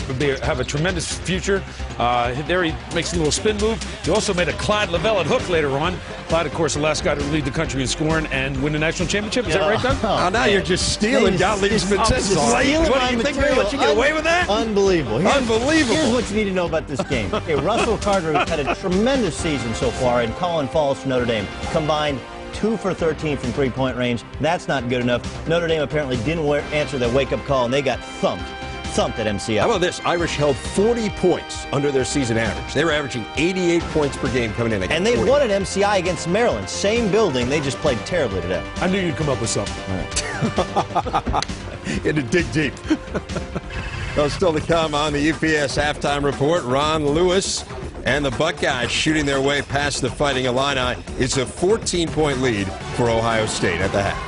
Speaker 7: have a tremendous future. There he makes a little spin move. He also made a Clyde Lavelle at hook later on. Clyde, of course, the last guy to lead the country in scoring and win the national championship. Is that right, Doug?
Speaker 5: Oh, now you're just stealing Gottlieb's material. What do you think? Let you get away with that?
Speaker 6: Unbelievable.
Speaker 5: Unbelievable.
Speaker 6: Here's what you need to know about this game. Okay, Russell Carter has had a tremendous season so far, and Colin Falls for Notre Dame combined 2 for 13 from three-point range. That's not good enough. Notre Dame apparently didn't answer their wake-up call, and they got thumped at MCI.
Speaker 5: How about this? Irish held 40 points under their season average. They were averaging 88 points per game coming in.
Speaker 6: And they won at MCI against Maryland. Same building. They just played terribly today.
Speaker 7: I knew you'd come up with something.
Speaker 5: Had to dig deep. Well, still to come on the UPS halftime report. Ron Lewis and the Buckeyes shooting their way past the Fighting Illini. It's a 14-point lead for Ohio State at the half.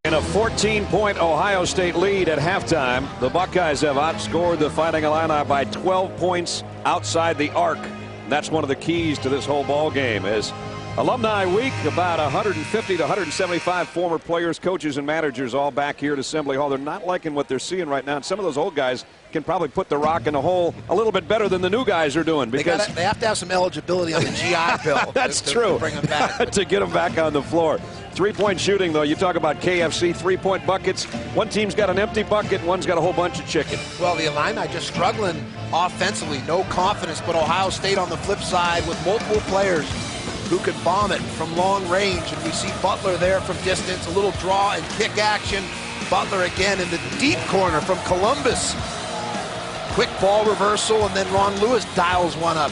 Speaker 3: In a 14-point Ohio State lead at halftime, the Buckeyes have outscored the Fighting Illini by 12 points outside the arc. That's one of the keys to this whole ball game. As Alumni Week, about 150 to 175 former players, coaches, and managers all back here at Assembly Hall. They're not liking what they're seeing right now. And some of those old guys can probably put the rock in the hole a little bit better than the new guys are doing. Because
Speaker 4: they have to have some eligibility on the GI Bill.
Speaker 3: That's true.
Speaker 4: To bring them back.
Speaker 3: To get them back on the floor. Three-point shooting, though. You talk about KFC, three-point buckets. One team's got an empty bucket, one's got a whole bunch of chicken.
Speaker 4: Well, the Illini just struggling offensively. No confidence, but Ohio State on the flip side with multiple players who can bomb it from long range. And we see Butler there from distance, a little draw and kick action. Butler again in the deep corner from Columbus. Quick ball reversal, and then Ron Lewis dials one up.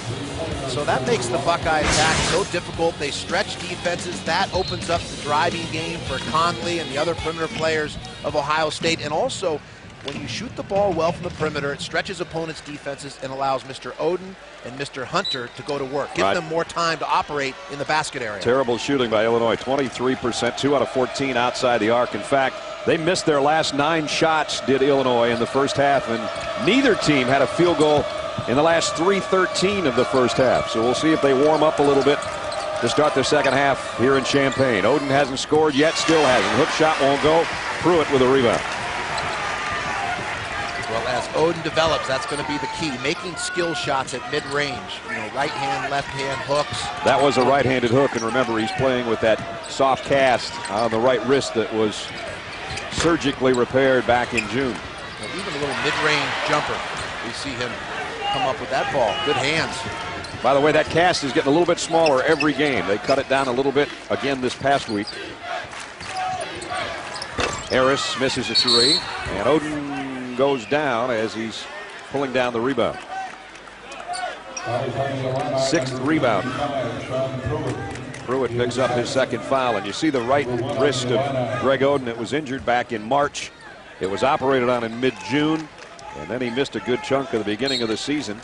Speaker 4: So that makes the Buckeye attack so difficult. They stretch defenses. That opens up the driving game for Conley and the other perimeter players of Ohio State. And also, when you shoot the ball well from the perimeter, it stretches opponents' defenses and allows Mr. Oden and Mr. Hunter to go to work. Give them more time to operate in the basket area.
Speaker 3: Terrible shooting by Illinois, 23%, 2 out of 14 outside the arc. In fact, they missed their last 9 shots, did Illinois, in the first half, and neither team had a field goal in the last 3:13 of the first half. So we'll see if they warm up a little bit to start their second half here in Champaign. Oden hasn't scored yet, still hasn't. Hook shot won't go. Pruitt with a rebound.
Speaker 4: Well, as Oden develops, that's going to be the key. Making skill shots at mid-range. You know, right hand, left hand hooks.
Speaker 3: That was a right-handed hook, and remember, he's playing with that soft cast on the right wrist that was surgically repaired back in June.
Speaker 4: Well, even a little mid-range jumper. We see him come up with that ball. Good hands.
Speaker 3: By the way, that cast is getting a little bit smaller every game. They cut it down a little bit again this past week. Harris misses a 3, and Oden goes down as he's pulling down the rebound. 6th rebound. Pruitt picks up his second foul, and you see the right wrist of Greg Oden. It was injured back in March. It was operated on in mid-June, and then he missed a good chunk of the beginning of the season.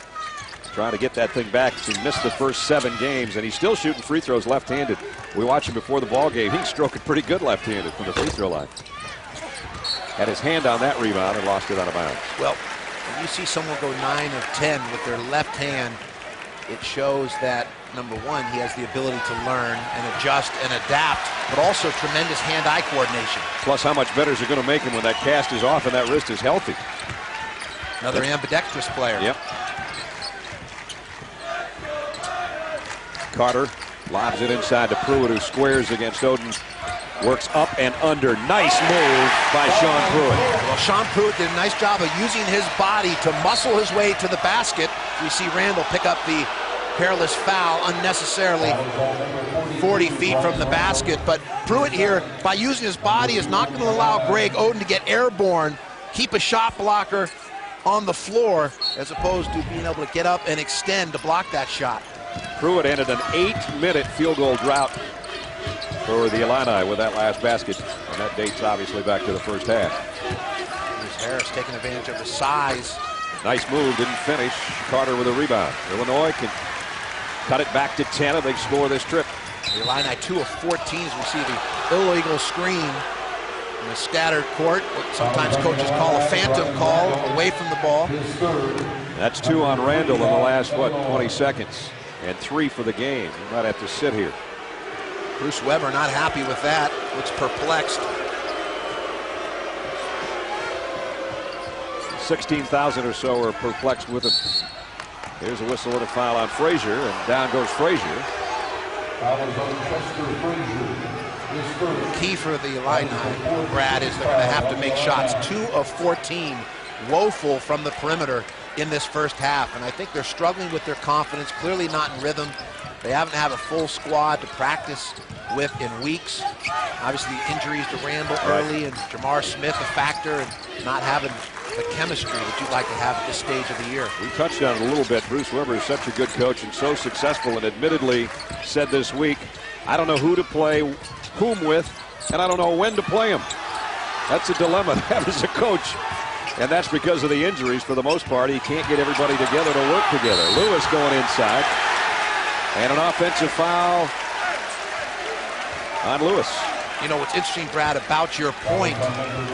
Speaker 3: Trying to get that thing back. He missed the first 7 games, and he's still shooting free throws left-handed. We watched him before the ball game. He can stroke it pretty good left-handed from the free throw line. Had his hand on that rebound and lost it out of bounds.
Speaker 4: Well, when you see someone go 9 of 10 with their left hand, it shows that, number one, he has the ability to learn and adjust and adapt, but also tremendous hand-eye coordination.
Speaker 3: Plus, how much better is it going to make him when that cast is off and that wrist is healthy?
Speaker 4: Another ambidextrous player.
Speaker 3: Yep. Carter lobs it inside to Pruitt, who squares against Oden. Works up and under. Nice move by Sean Pruitt.
Speaker 4: Well, Sean Pruitt did a nice job of using his body to muscle his way to the basket. We see Randall pick up the careless foul unnecessarily 40 feet from the basket. But Pruitt here, by using his body, is not going to allow Greg Oden to get airborne, keep a shot blocker on the floor, as opposed to being able to get up and extend to block that shot.
Speaker 3: Pruitt ended an 8-minute field goal drought for the Illini with that last basket, and that dates obviously back to the first half.
Speaker 4: Here's Harris taking advantage of his size.
Speaker 3: Nice move, didn't finish. Carter with a rebound. Illinois can cut it back to 10 if they score this trip.
Speaker 4: The Illini 2 of 14 as we see the illegal screen in a scattered court, what sometimes coaches call a phantom call, away from the ball.
Speaker 3: That's 2 on Randall in the last, 20 seconds, and 3 for the game. You might have to sit here.
Speaker 4: Bruce Weber not happy with that, looks perplexed.
Speaker 3: 16,000 or so are perplexed with it. Here's a whistle and a foul on Frazier, and down goes Frazier.
Speaker 4: The key for the Illini, Brad, is they're going to have to make shots. 2 of 14, woeful from the perimeter in this first half, and I think they're struggling with their confidence, clearly not in rhythm. They haven't had a full squad to practice with in weeks. Obviously, injuries to Randall early and Jamar Smith a factor, and not having the chemistry that you'd like to have at this stage of the year.
Speaker 3: We touched on it a little bit. Bruce Weber is such a good coach and so successful, and admittedly said this week, I don't know who to play whom with, and I don't know when to play him. That's a dilemma to have as a coach. And that's because of the injuries for the most part. He can't get everybody together to work together. Lewis going inside. And an offensive foul on Lewis.
Speaker 4: You know, what's interesting, Brad, about your point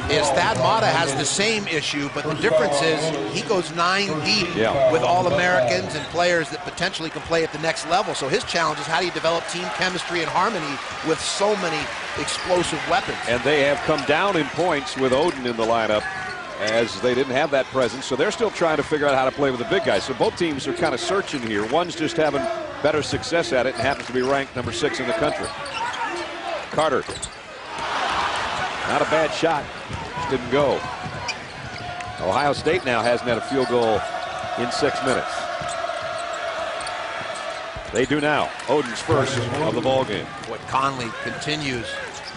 Speaker 4: is Thad Matta has the same issue, but the difference is he goes 9 deep with All-Americans and players that potentially can play at the next level. So his challenge is how do you develop team chemistry and harmony with so many explosive weapons.
Speaker 3: And they have come down in points with Oden in the lineup, as they didn't have that presence. So they're still trying to figure out how to play with the big guys. So both teams are kind of searching here. One's just having better success at it and happens to be ranked number 6 in the country. Carter. Not a bad shot. Just didn't go. Ohio State now hasn't had a field goal in 6 minutes. They do now. Oden's first of the ball game.
Speaker 4: What Conley continues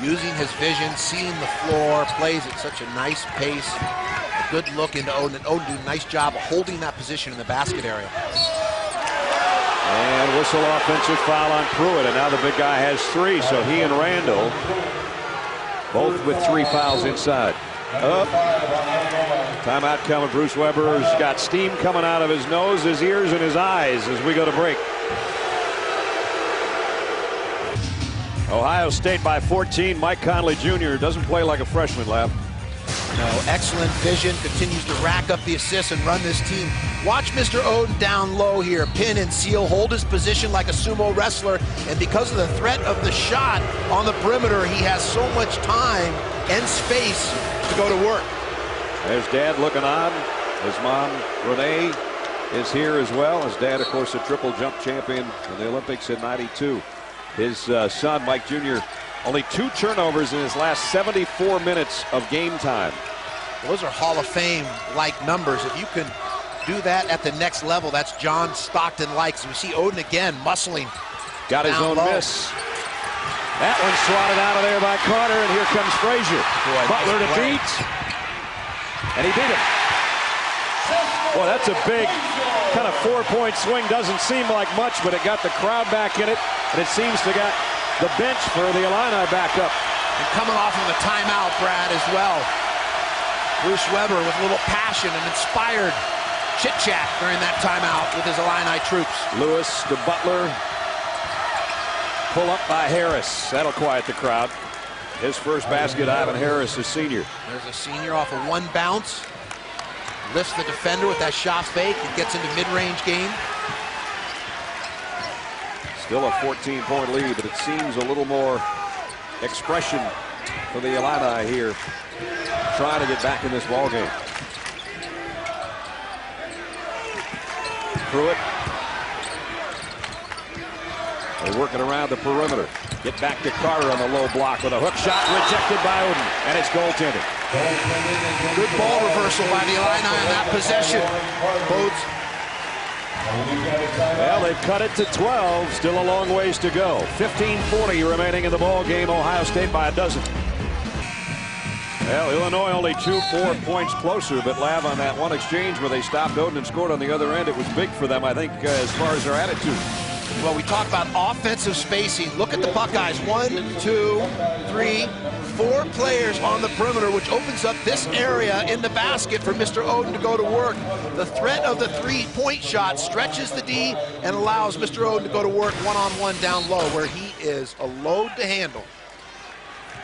Speaker 4: using his vision, seeing the floor, plays at such a nice pace. A good look into Oden. And Oden did a nice job of holding that position in the basket area.
Speaker 3: And whistle offensive foul on Pruitt, and now the big guy has 3, so he and Randall both with 3 fouls inside. Up. Timeout coming. Bruce Weber's got steam coming out of his nose, his ears, and his eyes as we go to break. Ohio State by 14. Mike Conley Jr. doesn't play like a freshman, Lav.
Speaker 4: No, excellent vision, continues to rack up the assists and run this team. Watch Mr. Oden down low here, pin and seal, hold his position like a sumo wrestler, and because of the threat of the shot on the perimeter, he has so much time and space to go to work.
Speaker 3: There's Dad looking on. His mom, Renee, is here as well. His dad, of course, a triple jump champion in the Olympics in '92. His son, Mike Jr., only 2 turnovers in his last 74 minutes of game time.
Speaker 4: Those are Hall of Fame-like numbers. If you can do that at the next level, that's John Stockton likes. We see Oden again muscling.
Speaker 3: Got his own miss. That one swatted out of there by Carter, and here comes Frazier. Butler to beat. And he beat him. Boy, that's a big kind of 4-point swing. Doesn't seem like much, but it got the crowd back in it, and it seems to get the bench for the Illini back up.
Speaker 4: And coming off of a timeout, Brad, as well. Bruce Weber with a little passion and inspired chit-chat during that timeout with his Illini troops.
Speaker 3: Lewis to Butler. Pull up by Harris. That'll quiet the crowd. His first basket, Ivan Harris, a senior.
Speaker 4: There's a senior off of 1 bounce. Lifts the defender with that shot fake and gets into mid-range game.
Speaker 3: Still a 14-point lead, but it seems a little more expression for the Illini here, trying to get back in this ball game. Pruitt. They're working around the perimeter. Get back to Carter on the low block with a hook shot rejected by Oden, and it's goaltending.
Speaker 4: Good ball reversal by the Illini on that possession. Bodes.
Speaker 3: Well, they've cut it to 12. Still a long ways to go. 15:40 remaining in the ball game. Ohio State by a dozen. Well, Illinois only 4 points closer, but Lav on that one exchange where they stopped Oden and scored on the other end, it was big for them, I think, as far as their attitude.
Speaker 4: Well, we talk about offensive spacing. Look at the Buckeyes. 1, 2, 3, 4 players on the perimeter, which opens up this area in the basket for Mr. Oden to go to work. The threat of the 3-point shot stretches the D and allows Mr. Oden to go to work one-on-one down low, where he is a load to handle.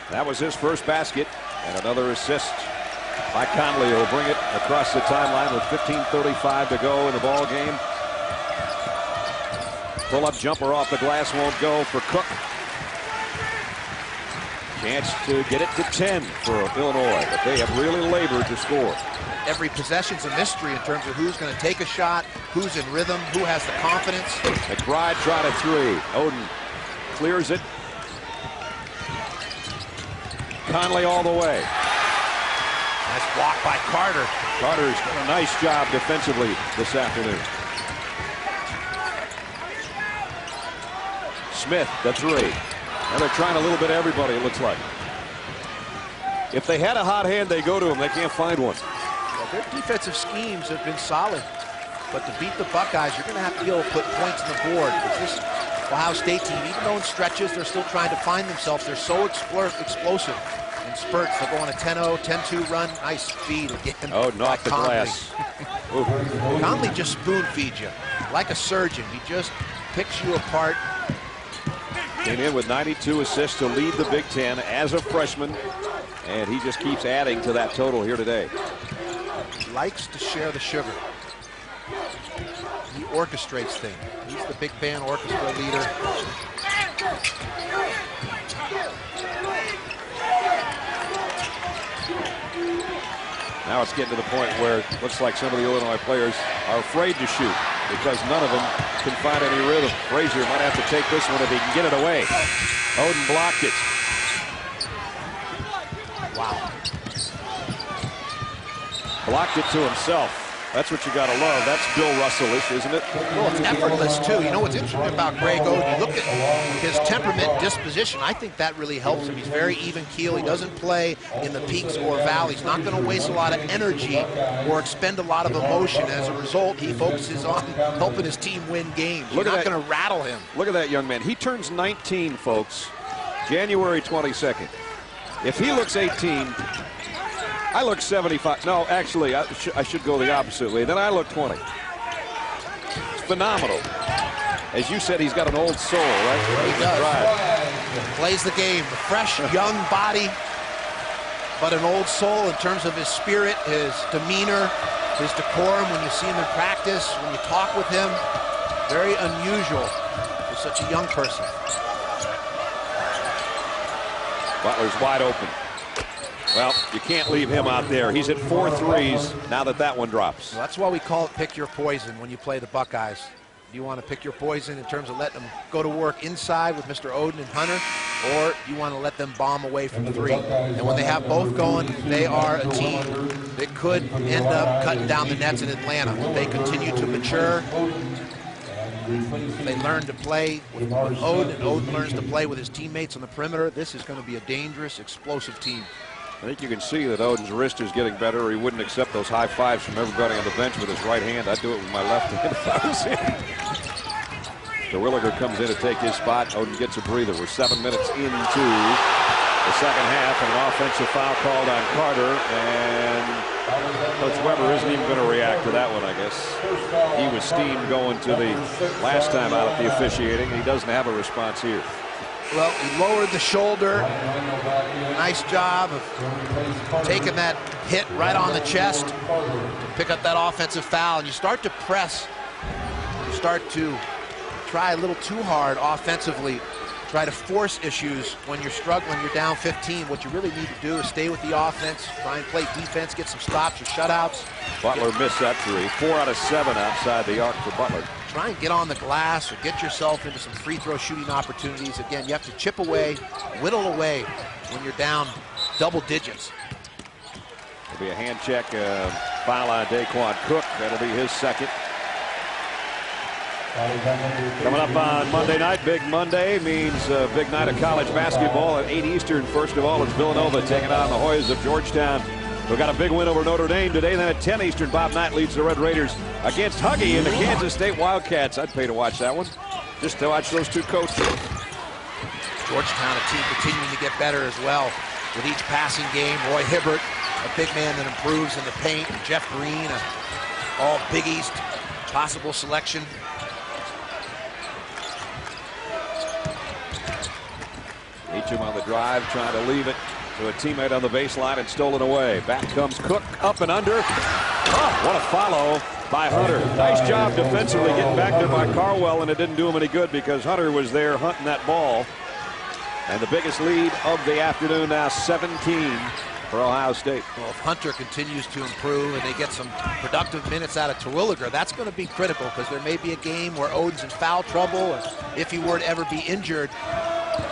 Speaker 3: That was his first basket, and another assist by Conley. He'll bring it across the timeline with 15:35 to go in the ball game. Pull-up jumper off the glass won't go for Cook. Chance to get it to 10 for Illinois, but they have really labored to score.
Speaker 4: Every possession's a mystery in terms of who's going to take a shot, who's in rhythm, who has the confidence.
Speaker 3: McBride tried a 3. Oden clears it. Conley all the way.
Speaker 4: Nice block by Carter.
Speaker 3: Carter's done a nice job defensively this afternoon. Smith, the 3. And they're trying a little bit of everybody, it looks like. If they had a hot hand, they go to him. They can't find one.
Speaker 4: Well, their defensive schemes have been solid. But to beat the Buckeyes, you're going to have to be able to put points on the board. Because this Ohio State team, even though in stretches, they're still trying to find themselves. They're so explosive in spurts. They'll go on a 10-0, 10-2 run. Nice feed again.
Speaker 3: Oh, knocked the glass.
Speaker 4: Conley just spoon feeds you. Like a surgeon. He just picks you apart.
Speaker 3: Came in with 92 assists to lead the Big Ten as a freshman, and he just keeps adding to that total here today.
Speaker 4: Likes to share the sugar. He orchestrates things. He's the big band orchestra leader.
Speaker 3: Now it's getting to the point where it looks like some of the Illinois players are afraid to shoot because none of them can find any rhythm. Frazier might have to take this one if he can get it away. Oden blocked it.
Speaker 4: Wow.
Speaker 3: Blocked it to himself. That's what you got to love. That's Bill Russell-ish, isn't it?
Speaker 4: Well, it's effortless, too. You know what's interesting about Greg Oden? You look at his temperament, disposition. I think that really helps him. He's very even keel. He doesn't play in the peaks or valleys. Not going to waste a lot of energy or expend a lot of emotion. As a result, he focuses on helping his team win games. You're not going to rattle him.
Speaker 3: Look at that young man. He turns 19, folks, January 22nd. If he looks 18, I look 75. No, actually, I should go the opposite way. Then I look 20. It's phenomenal. As you said, he's got an old soul, right?
Speaker 4: He does. Right. Plays the game. The fresh, young body, but an old soul in terms of his spirit, his demeanor, his decorum. When you see him in practice, when you talk with him, very unusual for such a young person.
Speaker 3: Butler's wide open. Well, you can't leave him out there. He's at 4 threes now that one drops.
Speaker 4: Well, that's why we call it pick your poison when you play the Buckeyes. Do you want to pick your poison in terms of letting them go to work inside with Mr. Oden and Hunter, or you want to let them bomb away from 3? And when they have both going, they are a team that could end up cutting down the nets in Atlanta. They continue to mature. They learn to play with Oden, and Oden learns to play with his teammates on the perimeter. This is going to be a dangerous, explosive team.
Speaker 3: I think you can see that Oden's wrist is getting better, or he wouldn't accept those high fives from everybody on the bench with his right hand. I'd do it with my left hand if I was him. Terwilliger comes in to take his spot. Oden gets a breather. We're 7 minutes into the second half, and an offensive foul called on Carter, and Coach Weber isn't even going to react to that one, I guess. He was steamed going to the last time out at the officiating. He doesn't have a response here.
Speaker 4: Well, he lowered the shoulder. Nice job of taking that hit right on the chest to pick up that offensive foul. And you start to press. You start to try a little too hard offensively. Try to force issues when you're struggling, you're down 15. What you really need to do is stay with the offense, try and play defense, get some stops or shutouts.
Speaker 3: Butler missed that 3. 4 out of 7 outside the arc for Butler.
Speaker 4: Try and get on the glass or get yourself into some free throw shooting opportunities. Again, you have to chip away, whittle away when you're down double digits.
Speaker 3: There'll be a hand check, foul on Daquan Cook. That'll be his second. Coming up on Monday night, Big Monday means a big night of college basketball at 8 Eastern. First of all, it's Villanova taking on the Hoyas of Georgetown. We've got a big win over Notre Dame today. Then at 10 Eastern, Bob Knight leads the Red Raiders against Huggy and the Kansas State Wildcats. I'd pay to watch that one, just to watch those two coaches.
Speaker 4: Georgetown, a team continuing to get better as well with each passing game. Roy Hibbert, a big man that improves in the paint. And Jeff Green, all Big East possible selection.
Speaker 3: Meacham on the drive, trying to leave it to a teammate on the baseline and stolen away. Back comes Cook, up and under. Oh, what a follow by Hunter. Nice job defensively getting back there by Carwell, and it didn't do him any good because Hunter was there hunting that ball. And the biggest lead of the afternoon now, 17 for Ohio State.
Speaker 4: Well, if Hunter continues to improve and they get some productive minutes out of Terwilliger, that's going to be critical because there may be a game where Oden's in foul trouble, or if he were to ever be injured,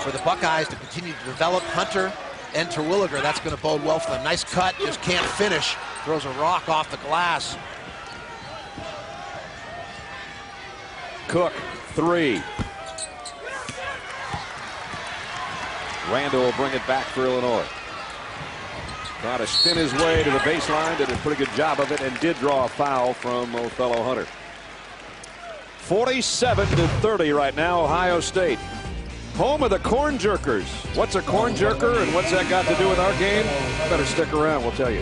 Speaker 4: for the Buckeyes to continue to develop Hunter and Terwilliger. That's going to bode well for them. Nice cut, just can't finish. Throws a rock off the glass.
Speaker 3: Cook, 3. Randall will bring it back for Illinois. Trying to spin his way to the baseline, did a pretty good job of it, and did draw a foul from Othello Hunter. 47-30 right now, Ohio State. Home of the corn jerkers. What's a corn jerker and what's that got to do with our game? Better stick around, we'll tell you.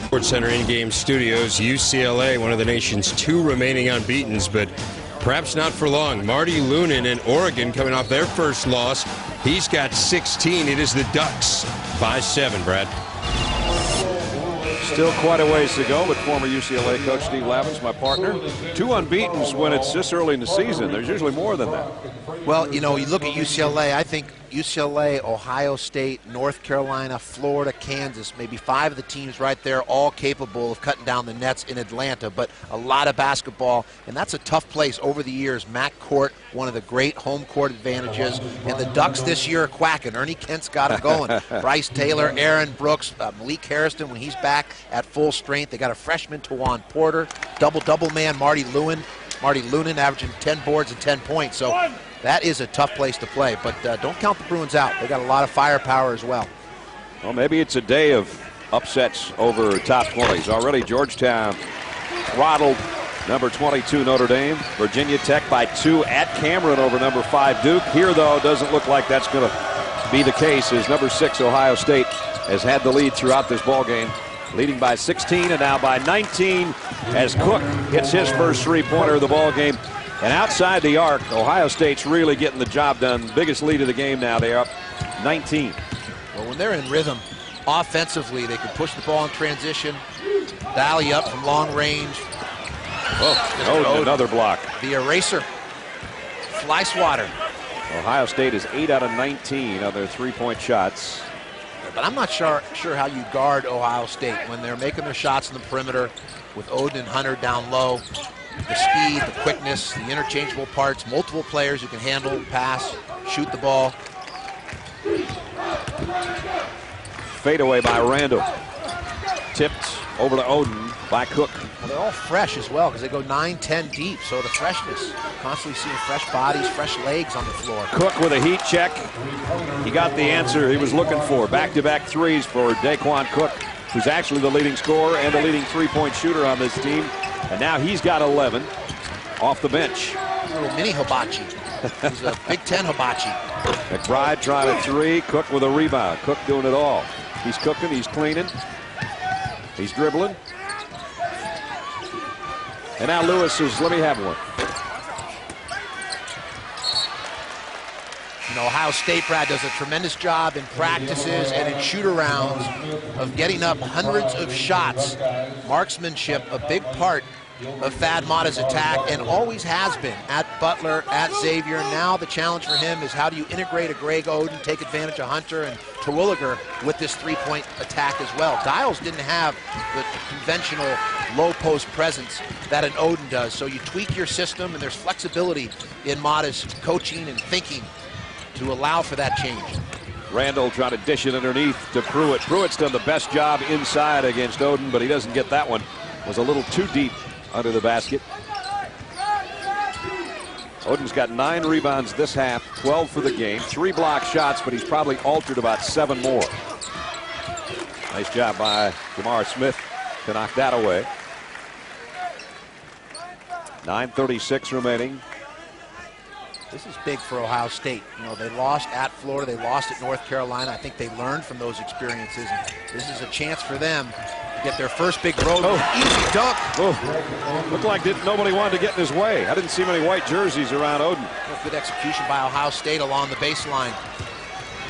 Speaker 5: Sports Center in-game studios, UCLA, one of the nation's 2 remaining unbeatens, but perhaps not for long. Marty Lunan in Oregon coming off their first loss. He's got 16. It is the Ducks by 7, Brad.
Speaker 3: Still quite a ways to go, but former UCLA coach Steve Lavin's my partner. 2 unbeatens when it's this early in the season. There's usually more than that.
Speaker 4: Well, you know, you look at UCLA, I think UCLA, Ohio State, North Carolina, Florida, Kansas, maybe 5 of the teams right there, all capable of cutting down the nets in Atlanta, but a lot of basketball, and that's a tough place over the years. MAC court, one of the great home court advantages, and the Ducks this year are quacking. Ernie Kent's got them going. Bryce Taylor, Aaron Brooks, Malik Harrison when he's back at full strength. They got a freshman, Tawan Porter, double man, Marty Lunin averaging 10 boards and 10 points. So that is a tough place to play, but don't count the Bruins out. They got a lot of firepower as well.
Speaker 3: Well, maybe it's a day of upsets over top 20s. Already Georgetown throttled number 22 Notre Dame. Virginia Tech by 2 at Cameron over number 5 Duke. Here, though, doesn't look like that's going to be the case, as number 6 Ohio State has had the lead throughout this ball game, leading by 16 and now by 19 as Cook hits his first three-pointer of the ball game. And outside the arc, Ohio State's really getting the job done. Biggest lead of the game now. They're up 19.
Speaker 4: Well, when they're in rhythm offensively, they can push the ball in transition, dial you up from long range.
Speaker 3: Oh, another block.
Speaker 4: The eraser. Fly swatter.
Speaker 3: Ohio State is 8 out of 19 on their three-point shots.
Speaker 4: But I'm not sure how you guard Ohio State when they're making their shots in the perimeter with Oden and Hunter down low. The speed, the quickness, the interchangeable parts, multiple players who can handle, pass, shoot the ball.
Speaker 3: Fade away by Randall. Tipped over to Oden by Cook.
Speaker 4: Well, they're all fresh as well because they go 9-10 deep. So the freshness, constantly seeing fresh bodies, fresh legs on the floor.
Speaker 3: Cook with a heat check. He got the answer he was looking for. Back-to-back threes for Daquan Cook, who's actually the leading scorer and the leading three-point shooter on this team. And now he's got 11 off the bench.
Speaker 4: A little mini hibachi. He's a Big Ten hibachi.
Speaker 3: McBride trying a three. Cook with a rebound. Cook doing it all. He's cooking. He's cleaning. He's dribbling. And now Lewis says, let me have one.
Speaker 4: You know, Ohio State, Brad, does a tremendous job in practices and in shoot-arounds of getting up hundreds of shots. Marksmanship, a big part of Thad Matta's attack, and always has been at Butler, at Xavier. Now the challenge for him is how do you integrate a Greg Oden, take advantage of Hunter and Terwilliger with this three-point attack as well. Dials didn't have the conventional low-post presence that an Oden does, so you tweak your system, and there's flexibility in Matta's coaching and thinking to allow for that change.
Speaker 3: Randall trying to dish it underneath to Pruitt. Pruitt's done the best job inside against Oden, but he doesn't get that one. Was a little too deep under the basket. Oden's got 9 rebounds this half, 12 for the game, 3 block shots, but he's probably altered about 7 more. Nice job by Jamar Smith to knock that away. 9:36 remaining.
Speaker 4: This is big for Ohio State. You know, they lost at Florida, they lost at North Carolina. I think they learned from those experiences, and this is a chance for them to get their first big road. Easy dunk.
Speaker 3: Looked like nobody wanted to get in his way. I didn't see many white jerseys around Oden.
Speaker 4: Good execution by Ohio State along the baseline.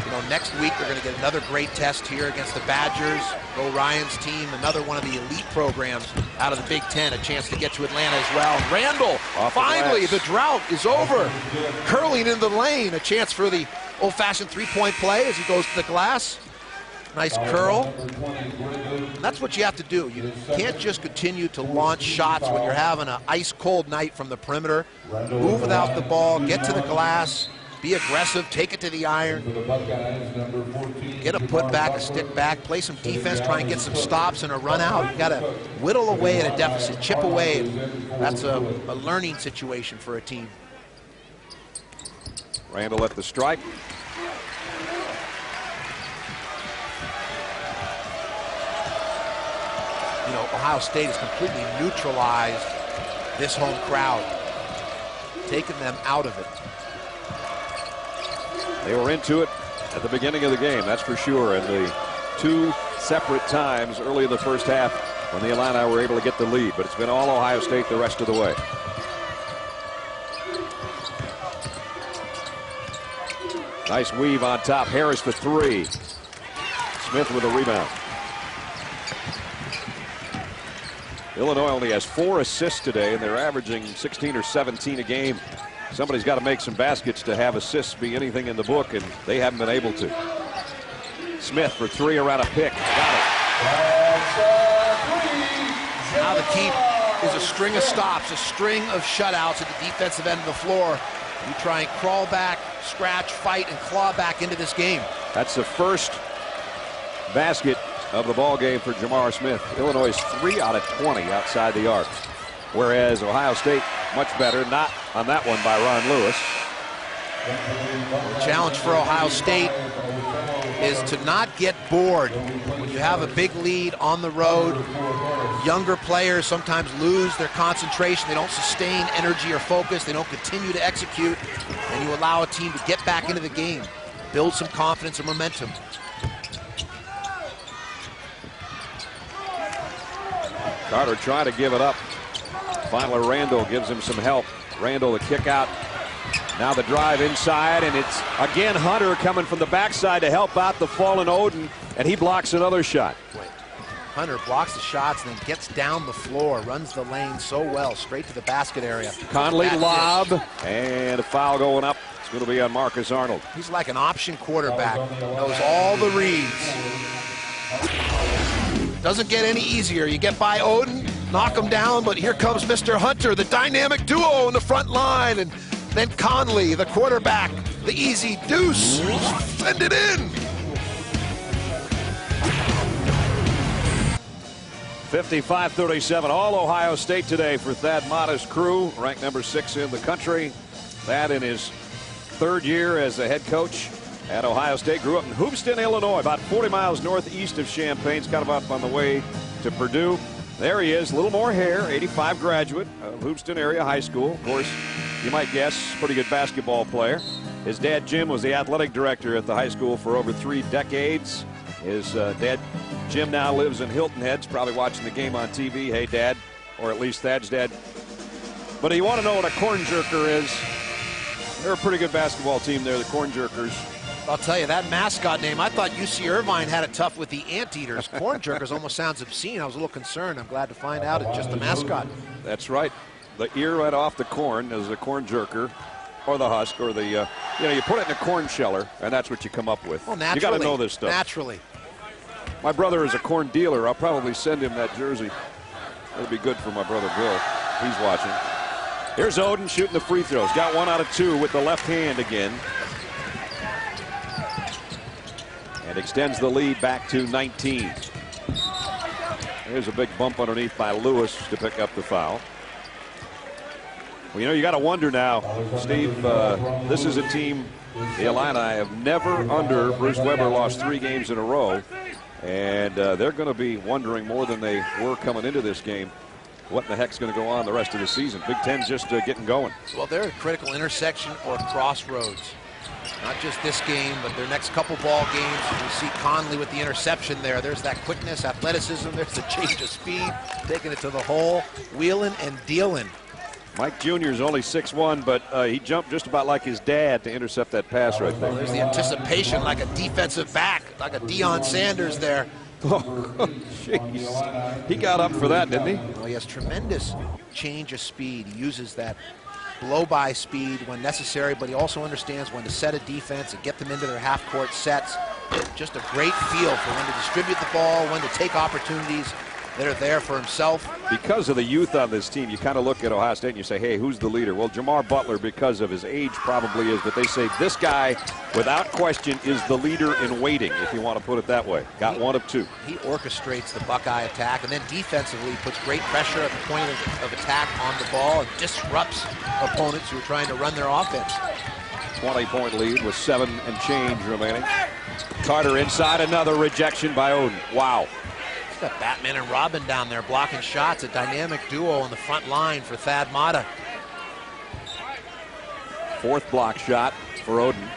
Speaker 4: You know, next week they're going to get another great test here against the Badgers. Bo Ryan's team, another one of the elite programs out of the Big Ten, a chance to get to Atlanta as well. Randall, finally, the drought is over. Curling in the lane, a chance for the old-fashioned three-point play as he goes to the glass. Nice curl. And that's what you have to do. You can't just continue to launch shots when you're having an ice-cold night from the perimeter. Move without the ball, get to the glass, be aggressive, take it to the iron, get a put back, a stick back, play some defense, try and get some stops and a run out. You got to whittle away at a deficit, chip away. That's a learning situation for a team.
Speaker 3: Randall at the strike.
Speaker 4: You know, Ohio State has completely neutralized this home crowd, taken them out of it.
Speaker 3: They were into it at the beginning of the game, that's for sure. And the 2 separate times early in the first half when the Illini were able to get the lead. But it's been all Ohio State the rest of the way. Nice weave on top. Harris for 3. Smith with a rebound. Illinois only has 4 assists today, and they're averaging 16 or 17 a game Somebody's got to make some baskets to have assists be anything in the book, and they haven't been able to. Smith for three around a pick. Got it.
Speaker 4: Now the key is a string of stops, a string of shutouts at the defensive end of the floor. You try and crawl back, scratch, fight, and claw back into this game.
Speaker 3: That's the first basket of the ball game for Jamar Smith. Illinois is 3 out of 20 outside the arc, whereas Ohio State much better. Not on that one by Ron Lewis.
Speaker 4: The challenge for Ohio State is to not get bored when you have a big lead on the road. Younger players sometimes lose their concentration. They don't sustain energy or focus. They don't continue to execute, and you allow a team to get back into the game, build some confidence and momentum.
Speaker 3: Carter trying to give it up. Finally, Randall gives him some help. Randall, the kick out. Now the drive inside, and it's again Hunter coming from the backside to help out the fallen Oden, and he blocks another shot.
Speaker 4: Hunter blocks the shots and then gets down the floor, runs the lane so well, straight to the basket area.
Speaker 3: Conley lob, and a foul going up. It's going to be on Marcus Arnold.
Speaker 4: He's like an option quarterback, knows all the reads. Doesn't get any easier. You get by Oden, knock him down, but here comes Mr. Hunter, the dynamic duo in the front line, and then Conley, the quarterback, the easy deuce, send it in.
Speaker 3: 55-37, all Ohio State today for Thad Matta's crew, ranked number 6 in the country. Thad in his 3rd year as a head coach at Ohio State. Grew up in Hoopeston, Illinois, about 40 miles northeast of Champaign. It's kind of up on the way to Purdue. There he is, a little more hair, 85 graduate of Hoopeston area high school. Of course, you might guess, pretty good basketball player. His dad, Jim, was the athletic director at the high school for over 3 decades. His dad, Jim, now lives in Hilton Head. He's probably watching the game on TV. Hey, Dad, or at least Thad's dad. But if you want to know what a corn jerker is, they're a pretty good basketball team there, the Corn Jerkers.
Speaker 4: I'll tell you, that mascot name, I thought UC Irvine had it tough with the Anteaters. Corn Jerkers almost sounds obscene. I was a little concerned. I'm glad to find out it's just the mascot.
Speaker 3: That's right. The ear right off the corn is a corn jerker, or the husk, or the, you put it in a corn sheller, and that's what you come up with.
Speaker 4: Well, naturally.
Speaker 3: You got to know this stuff.
Speaker 4: Naturally.
Speaker 3: My brother is a corn dealer. I'll probably send him that jersey. It'll be good for my brother Bill. He's watching. Here's Oden shooting the free throws. Got 1 out of 2 with the left hand again. And extends the lead back to 19. There's a big bump underneath by Lewis to pick up the foul. Well, you got to wonder now, Steve, this is a team, the Illini have never under Bruce Weber lost 3 games in a row. And they're going to be wondering more than they were coming into this game what in the heck's going to go on the rest of the season. Big Ten's just getting going.
Speaker 4: Well, they're a critical intersection or crossroads. Not just this game, but their next couple ball games. You see Conley with the interception there. There's that quickness, athleticism. There's the change of speed, taking it to the hole, wheeling and dealing.
Speaker 3: Mike Jr. is only 6'1", but he jumped just about like his dad to intercept that pass right there.
Speaker 4: Well, there's the anticipation like a defensive back, like a Deion Sanders there.
Speaker 3: Oh, jeez. He got up for that, didn't he?
Speaker 4: Well, he has tremendous change of speed. He uses that blow-by speed when necessary, but he also understands when to set a defense and get them into their half-court sets. Just a great feel for when to distribute the ball, when to take opportunities that are there for himself.
Speaker 3: Because of the youth on this team, you kind of look at Ohio State and you say, hey, who's the leader? Well, Jamar Butler, because of his age, probably is, but they say this guy, without question, is the leader in waiting, if you want to put it that way. Got 1 of 2.
Speaker 4: He orchestrates the Buckeye attack, and then defensively puts great pressure at the point of attack on the ball and disrupts opponents who are trying to run their offense.
Speaker 3: 20-point lead with 7 and change remaining. Carter inside, another rejection by Oden. Wow.
Speaker 4: Got Batman and Robin down there blocking shots. A dynamic duo on the front line for Thad Matta.
Speaker 3: 4th block shot for Oden.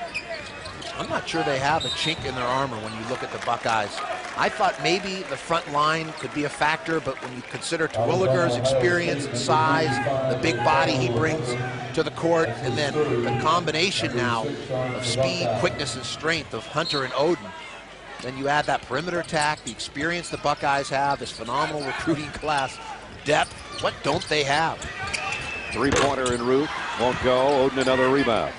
Speaker 4: I'm not sure they have a chink in their armor when you look at the Buckeyes. I thought maybe the front line could be a factor, but when you consider Terwilliger's experience and size, the big body he brings to the court, and then the combination now of speed, quickness, and strength of Hunter and Oden, then you add that perimeter attack, the experience the Buckeyes have, this phenomenal recruiting class, depth. What don't they have?
Speaker 3: Three-pointer en route. Won't go. Oden another rebound.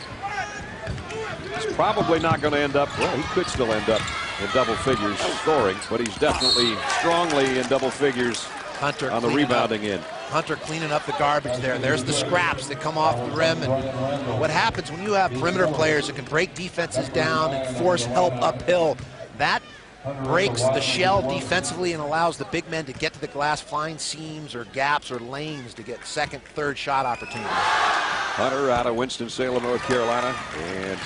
Speaker 3: He's probably not going to end up, well, he could still end up in double figures scoring, but he's definitely strongly in double figures
Speaker 4: Hunter
Speaker 3: on the rebounding end.
Speaker 4: Hunter cleaning up the garbage there. There's the scraps that come off the rim. And what happens when you have perimeter players that can break defenses down and force help uphill, that breaks the shell defensively and allows the big men to get to the glass, find seams or gaps or lanes to get second, third shot opportunities.
Speaker 3: Hunter out of Winston-Salem, North Carolina, and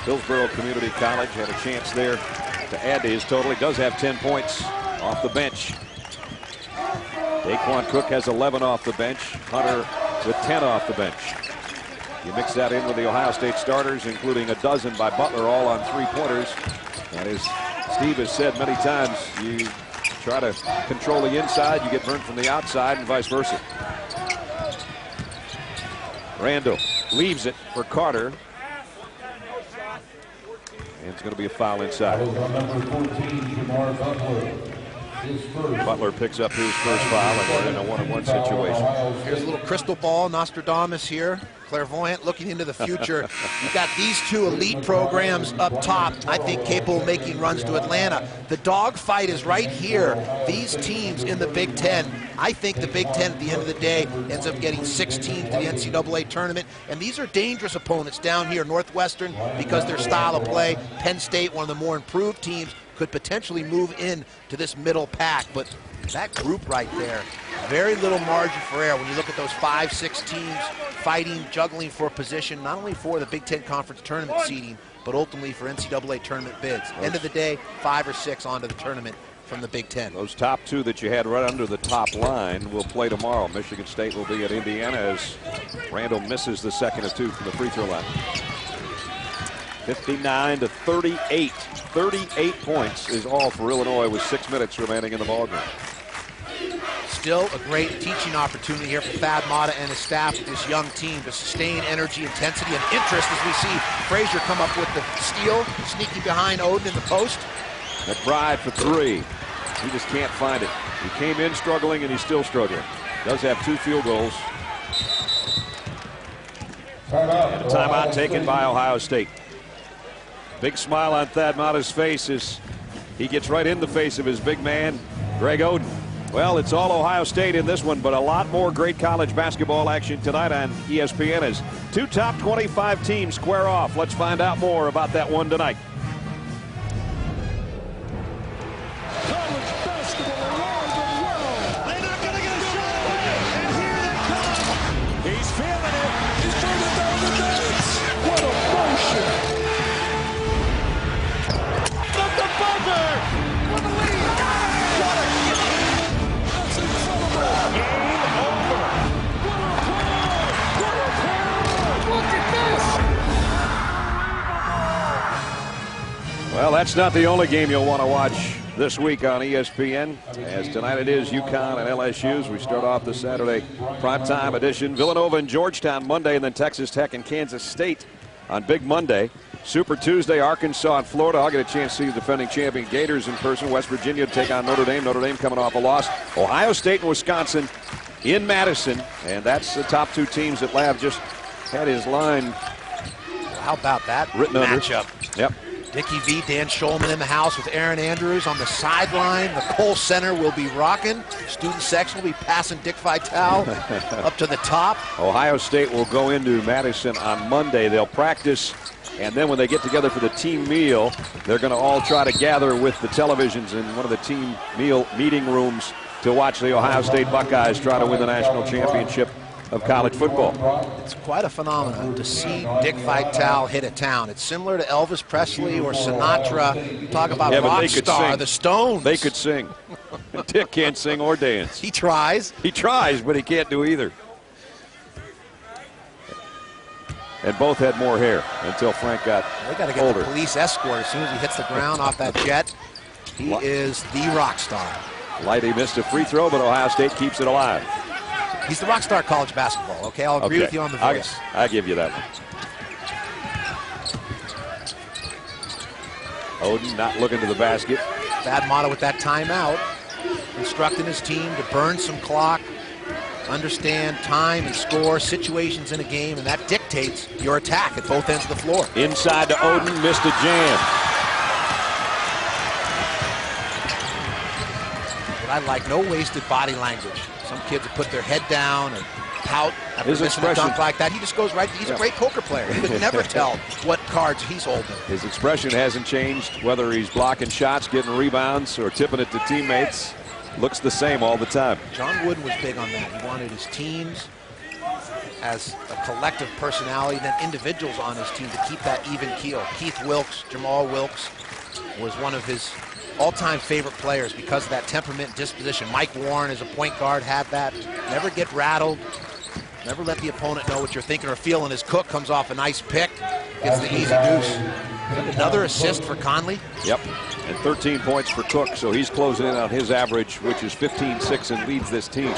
Speaker 3: Hillsborough Community College had a chance there to add to his total. He does have 10 points off the bench. Daquan Cook has 11 off the bench. Hunter with 10 off the bench. You mix that in with the Ohio State starters, including a dozen by Butler, all on three-pointers. And as Steve has said many times, you try to control the inside, you get burnt from the outside, and vice versa. Randall leaves it for Carter. And it's going to be a foul inside. Butler picks up his first foul, and we're in a one-on-one situation.
Speaker 4: Here's a little crystal ball, Nostradamus here. Clairvoyant looking into the future. You've got these two elite programs up top, I think capable of making runs to Atlanta. The dogfight is right here. These teams in the Big Ten, I think the Big Ten at the end of the day ends up getting 6 teams to the NCAA tournament. And these are dangerous opponents down here. Northwestern, because their style of play. Penn State, one of the more improved teams, could potentially move in to this middle pack. But that group right there, very little margin for error when you look at those 5-6 teams fighting, juggling for a position, not only for the Big Ten Conference tournament seeding, but ultimately for NCAA tournament bids. End of the day, 5 or 6 onto the tournament from the Big Ten.
Speaker 3: Those top two that you had right under the top line will play tomorrow. Michigan State will be at Indiana as Randall misses the second of 2 from the free throw line. 59-38. 38 points is all for Illinois with 6 minutes remaining in the ballgame.
Speaker 4: Still a great teaching opportunity here for Thad Matta and his staff with this young team to sustain energy, intensity, and interest as we see Frazier come up with the steal, sneaking behind Oden in the post.
Speaker 3: McBride for 3. He just can't find it. He came in struggling, and he's still struggling. Does have 2 field goals. And a timeout taken by Ohio State. Big smile on Thad Matta's face as he gets right in the face of his big man, Greg Oden. Well, it's all Ohio State in this one, but a lot more great college basketball action tonight on ESPN as 2 top 25 teams square off. Let's find out more about that one tonight.
Speaker 8: College basketball around the world. They're not going to get a shot. And here they come. He's feeling it. He's turning down the dance. What a motion. At the buzzer. For the lead. What a game. That's incredible. Game over. What a play. What a play. Look at this.
Speaker 3: Well, that's not the only game you'll want to watch this week on ESPN, as tonight it is UConn and LSU as we start off the Saturday primetime edition. Villanova and Georgetown Monday, and then Texas Tech and Kansas State on Big Monday. Super Tuesday, Arkansas and Florida. I'll get a chance to see the defending champion Gators in person. West Virginia to take on Notre Dame. Notre Dame coming off a loss. Ohio State and Wisconsin in Madison, and that's the top 2 teams that Lav just had his line.
Speaker 4: How about that
Speaker 3: written
Speaker 4: matchup?
Speaker 3: Under. Yep.
Speaker 4: Dickie V, Dan Schulman in the house with Aaron Andrews on the sideline. The Kohl Center will be rocking. Student section will be passing Dick Vitale up to the top.
Speaker 3: Ohio State will go into Madison on Monday. They'll practice, and then when they get together for the team meal, they're going to all try to gather with the televisions in one of the team meal meeting rooms to watch the Ohio State Buckeyes try to win the national championship of college football.
Speaker 4: It's quite a phenomenon to see Dick Vitale hit a town. It's similar to Elvis Presley or Sinatra. Talk about rock star, the Stones.
Speaker 3: They could sing. Dick can't sing or dance.
Speaker 4: He tries.
Speaker 3: He tries, but he can't do either. And both had more hair until Frank got older.
Speaker 4: They got to get the police escort as soon as he hits the ground off that jet. He is the rock star.
Speaker 3: Lighty missed a free throw, but Ohio State keeps it alive.
Speaker 4: He's the rock star of college basketball, okay? I'll agree with you on the voice.
Speaker 3: I give you that one. Oden not looking to the basket.
Speaker 4: Thad Matta with that timeout, instructing his team to burn some clock, understand time and score, situations in a game, and that dictates your attack at both ends of the floor.
Speaker 3: Inside to Oden, missed a jam.
Speaker 4: But I like no wasted body language. Some kids will put their head down and pout after missing a dunk like that. He just goes right. He's a great poker player. He could never tell what cards he's holding.
Speaker 3: His expression hasn't changed, whether he's blocking shots, getting rebounds, or tipping it to teammates. Looks the same all the time.
Speaker 4: John Wooden was big on that. He wanted his teams as a collective personality, then individuals on his team to keep that even keel. Keith Wilkes, Jamal Wilkes, was one of his all-time favorite players because of that temperament and disposition. Mike Warren as a point guard had that. Never get rattled. Never let the opponent know what you're thinking or feeling. As Cook comes off a nice pick, gets the easy deuce. Another assist for Conley.
Speaker 3: Yep, and 13 points for Cook, so he's closing in on his average, which is 15-6, and leads this team.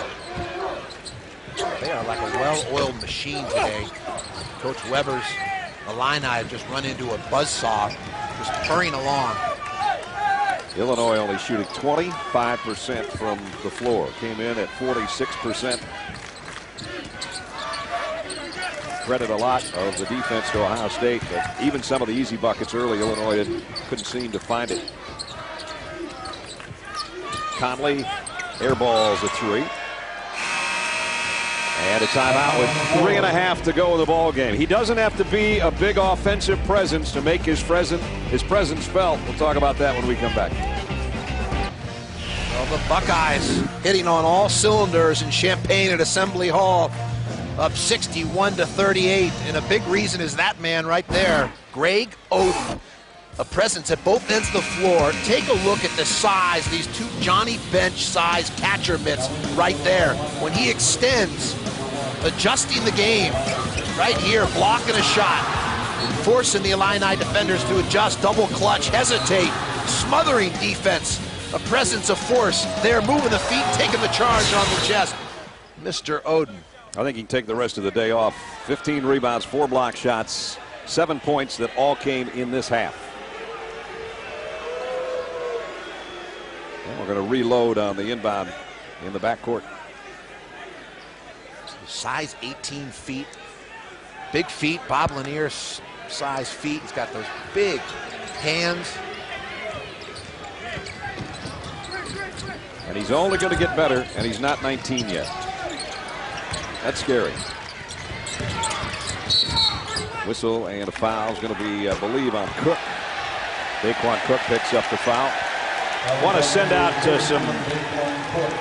Speaker 4: They are like a well-oiled machine today. Coach Weber's Illini have just run into a buzzsaw, just purring along.
Speaker 3: Illinois only shooting 25% from the floor. Came in at 46%. Credit a lot of the defense to Ohio State, but even some of the easy buckets early, Illinois couldn't seem to find it. Conley airballs a three. And a timeout with 3.5 to go in the ball game. He doesn't have to be a big offensive presence to make his presence felt. We'll talk about that when we come back.
Speaker 4: Well, the Buckeyes hitting on all cylinders in Champaign at Assembly Hall, up 61-38, and a big reason is that man right there, Greg Oden. A presence at both ends of the floor. Take a look at the size, these two Johnny Bench size catcher mitts right there. When he extends, adjusting the game right here, blocking a shot, forcing the Illini defenders to adjust, double clutch, hesitate, smothering defense, a presence of force there, moving the feet, taking the charge on the chest. Mr. Oden.
Speaker 3: I think he can take the rest of the day off. 15 rebounds, 4 block shots, 7 points that all came in this half. And we're going to reload on the inbound in the backcourt.
Speaker 4: Size 18 feet. Big feet, Bob Lanier size feet. He's got those big hands.
Speaker 3: And he's only going to get better, and he's not 19 yet. That's scary. Whistle and a foul is going to be, I believe, on Cook. Daquan Cook picks up the foul. Want to send out some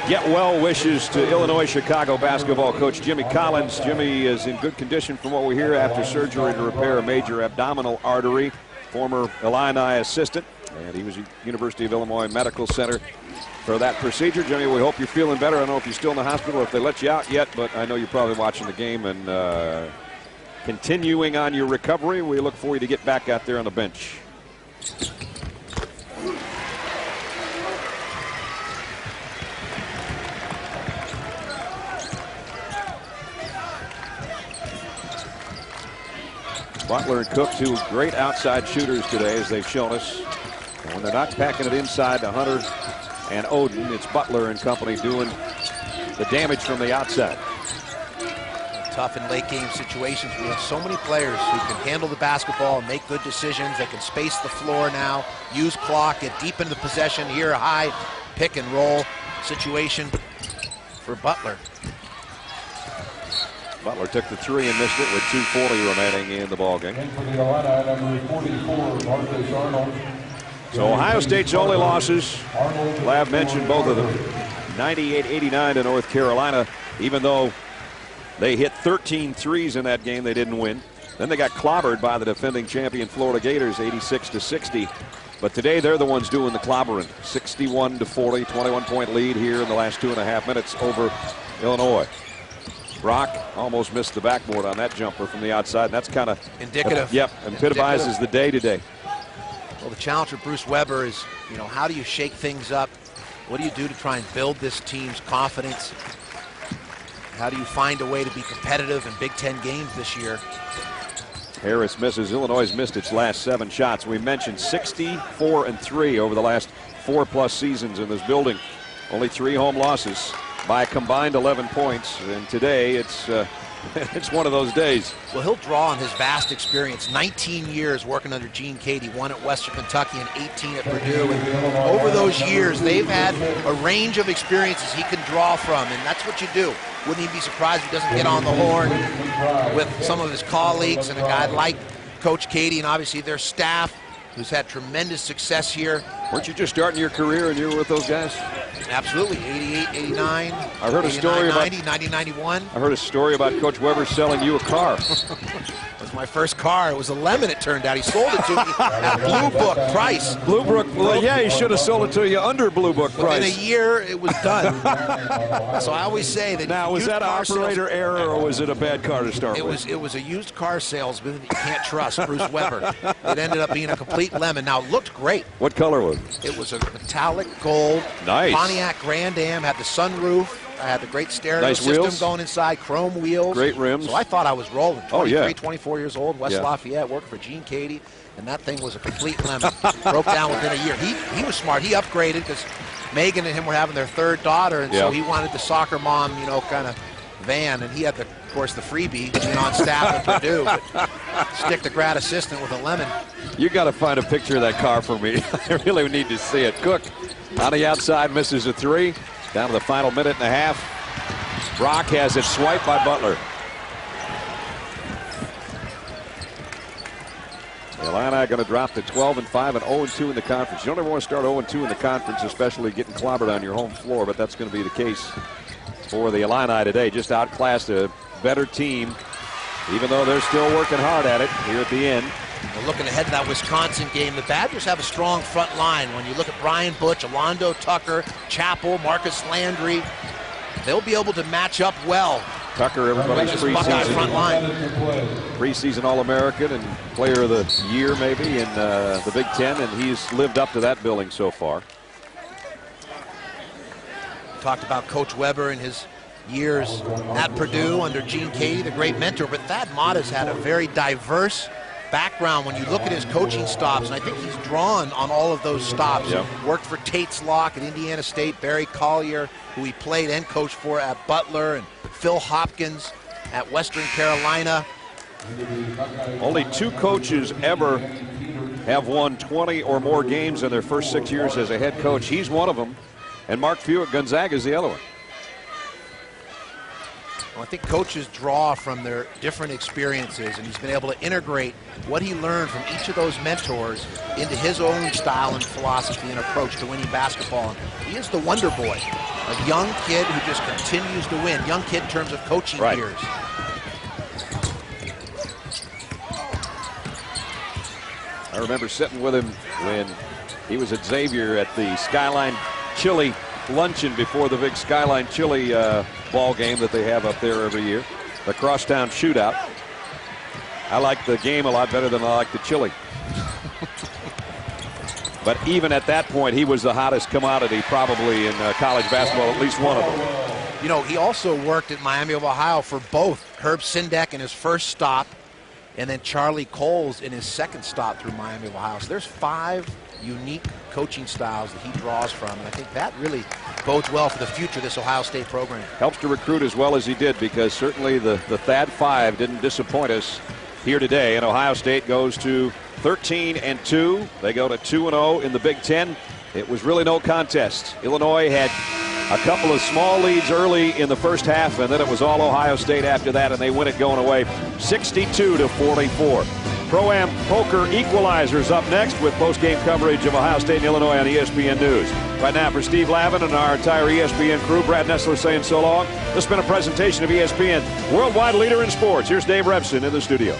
Speaker 3: get well wishes to Illinois Chicago basketball coach Jimmy Collins. Jimmy is in good condition from what we hear after surgery to repair a major abdominal artery. Former Illini assistant, and he was at University of Illinois Medical Center for that procedure. Jimmy, we hope you're feeling better. I don't know if you're still in the hospital or if they let you out yet, but I know you're probably watching the game and continuing on your recovery. We look for you to get back out there on the bench. Butler and Cook, two great outside shooters today, as they've shown us. And when they're not packing it inside to Hunter and Oden, it's Butler and company doing the damage from the outside.
Speaker 4: Tough in late game situations. We have so many players who can handle the basketball and make good decisions. They can space the floor now, use clock, get deep into the possession. Here, a high pick and roll situation for Butler.
Speaker 3: Butler took the three and missed it with 2:40 remaining in the ballgame. So Ohio State's only losses, Lav mentioned both of them, 98-89 to North Carolina. Even though they hit 13 threes in that game, they didn't win. Then they got clobbered by the defending champion Florida Gators, 86-60. But today they're the ones doing the clobbering, 61-40, 21-point lead here in the last 2.5 minutes over Illinois. Brock almost missed the backboard on that jumper from the outside. And that's kind of
Speaker 4: indicative.
Speaker 3: Yep, epitomizes the day today.
Speaker 4: Well, the challenge for Bruce Weber is, how do you shake things up? What do you do to try and build this team's confidence? How do you find a way to be competitive in Big Ten games this year?
Speaker 3: Harris misses. Illinois has missed its last 7 shots. We mentioned 64-3 over the last 4+ seasons in this building. Only 3 home losses. by a combined 11 points. And today it's it's one of those days.
Speaker 4: Well, he'll draw on his vast experience. 19 years working under Gene Cady, 1 at Western Kentucky and 18 at Purdue. And over those years, they've had a range of experiences he can draw from, and that's what you do. Wouldn't he be surprised if he doesn't get on the horn with some of his colleagues and a guy like Coach Cady and obviously their staff, who's had tremendous success here.
Speaker 3: Weren't you just starting your career and you were with those guys?
Speaker 4: Absolutely. 88, 89,
Speaker 3: I heard a story
Speaker 4: 90, 90, 91.
Speaker 3: I heard a story about Coach Weber selling you a car.
Speaker 4: It was my first car. It was a Lemon, it turned out. He sold it to me at Blue Book price.
Speaker 3: Blue Book, well, yeah, he should have sold it to you under Blue Book price.
Speaker 4: Within a year, it was done. So I always say that.
Speaker 3: Now, was that operator error or was it a bad car to start with?
Speaker 4: It was a used car salesman that you can't trust, Bruce Weber. It ended up being a complete lemon. Now, it looked great.
Speaker 3: What color was it?
Speaker 4: It was a metallic gold.
Speaker 3: Nice.
Speaker 4: Pontiac Grand Am, had the sunroof. I had the great stereo
Speaker 3: nice
Speaker 4: system
Speaker 3: wheels.
Speaker 4: Going inside, chrome wheels.
Speaker 3: Great rims.
Speaker 4: So I thought I was rolling. 24 years old, West
Speaker 3: Yeah.
Speaker 4: Lafayette, working for Gene Cady, and that thing was a complete lemon. Broke down within a year. He was smart. He upgraded because Megan and him were having their third daughter, and so he wanted the soccer mom, kind of van, and he had, of course, the freebie being on staff at Purdue. But stick the grad assistant with a lemon.
Speaker 3: You got to find a picture of that car for me. I really need to see it. Cook on the outside misses a 3. Down to the final minute and a half. Brock has it swiped by Butler. The Illini going to drop to 12-5 and 0-2 in the conference. You don't ever want to start 0-2 in the conference, especially getting clobbered on your home floor, but that's going to be the case for the Illini today. Just outclassed a better team, even though they're still working hard at it here at the end.
Speaker 4: Well, looking ahead to that Wisconsin game, the Badgers have a strong front line. When you look at Brian Butch, Alondo Tucker, Chappell, Marcus Landry, they'll be able to match up well.
Speaker 3: Tucker, everybody's preseason All-American and player of the year maybe in the Big Ten, and he's lived up to that billing so far.
Speaker 4: Talked about Coach Weber and his years at Purdue under Gene Cady, the great mentor, but Thad Matta's had a very diverse background when you look at his coaching stops, and I think he's drawn on all of those stops.
Speaker 3: Yep.
Speaker 4: Worked for Tate's Lock at Indiana State, Barry Collier, who he played and coached for at Butler, and Phil Hopkins at Western Carolina.
Speaker 3: Only 2 coaches ever have won 20 or more games in their first 6 years as a head coach. He's one of them, and Mark Few at Gonzaga is the other one.
Speaker 4: Well, I think coaches draw from their different experiences, and he's been able to integrate what he learned from each of those mentors into his own style and philosophy and approach to winning basketball. He is the wonder boy, a young kid who just continues to win. Young kid in terms of coaching years.
Speaker 3: I remember sitting with him when he was at Xavier at the Skyline Chili luncheon before the big Skyline Chili ball game that they have up there every year, the Crosstown Shootout. I like the game a lot better than I like the chili. But even at that point, he was the hottest commodity probably in college basketball, at least one of them.
Speaker 4: He also worked at Miami of Ohio for both Herb Sindek in his first stop and then Charlie Coles in his second stop through Miami of Ohio. So there's 5 unique coaching styles that he draws from, and I think that really bodes well for the future of this Ohio State program.
Speaker 3: Helps to recruit as well as he did, because certainly the Thad 5 didn't disappoint us here today, and Ohio State goes to 13-2. They go to 2-0 in the Big Ten. It was really no contest. Illinois had a couple of small leads early in the first half, and then it was all Ohio State after that, and they win it going away 62-44. Pro-Am Poker Equalizers up next with post-game coverage of Ohio State and Illinois on ESPN News. Right now for Steve Lavin and our entire ESPN crew, Brad Nessler saying so long. This has been a presentation of ESPN, worldwide leader in sports. Here's Dave Revson in the studio.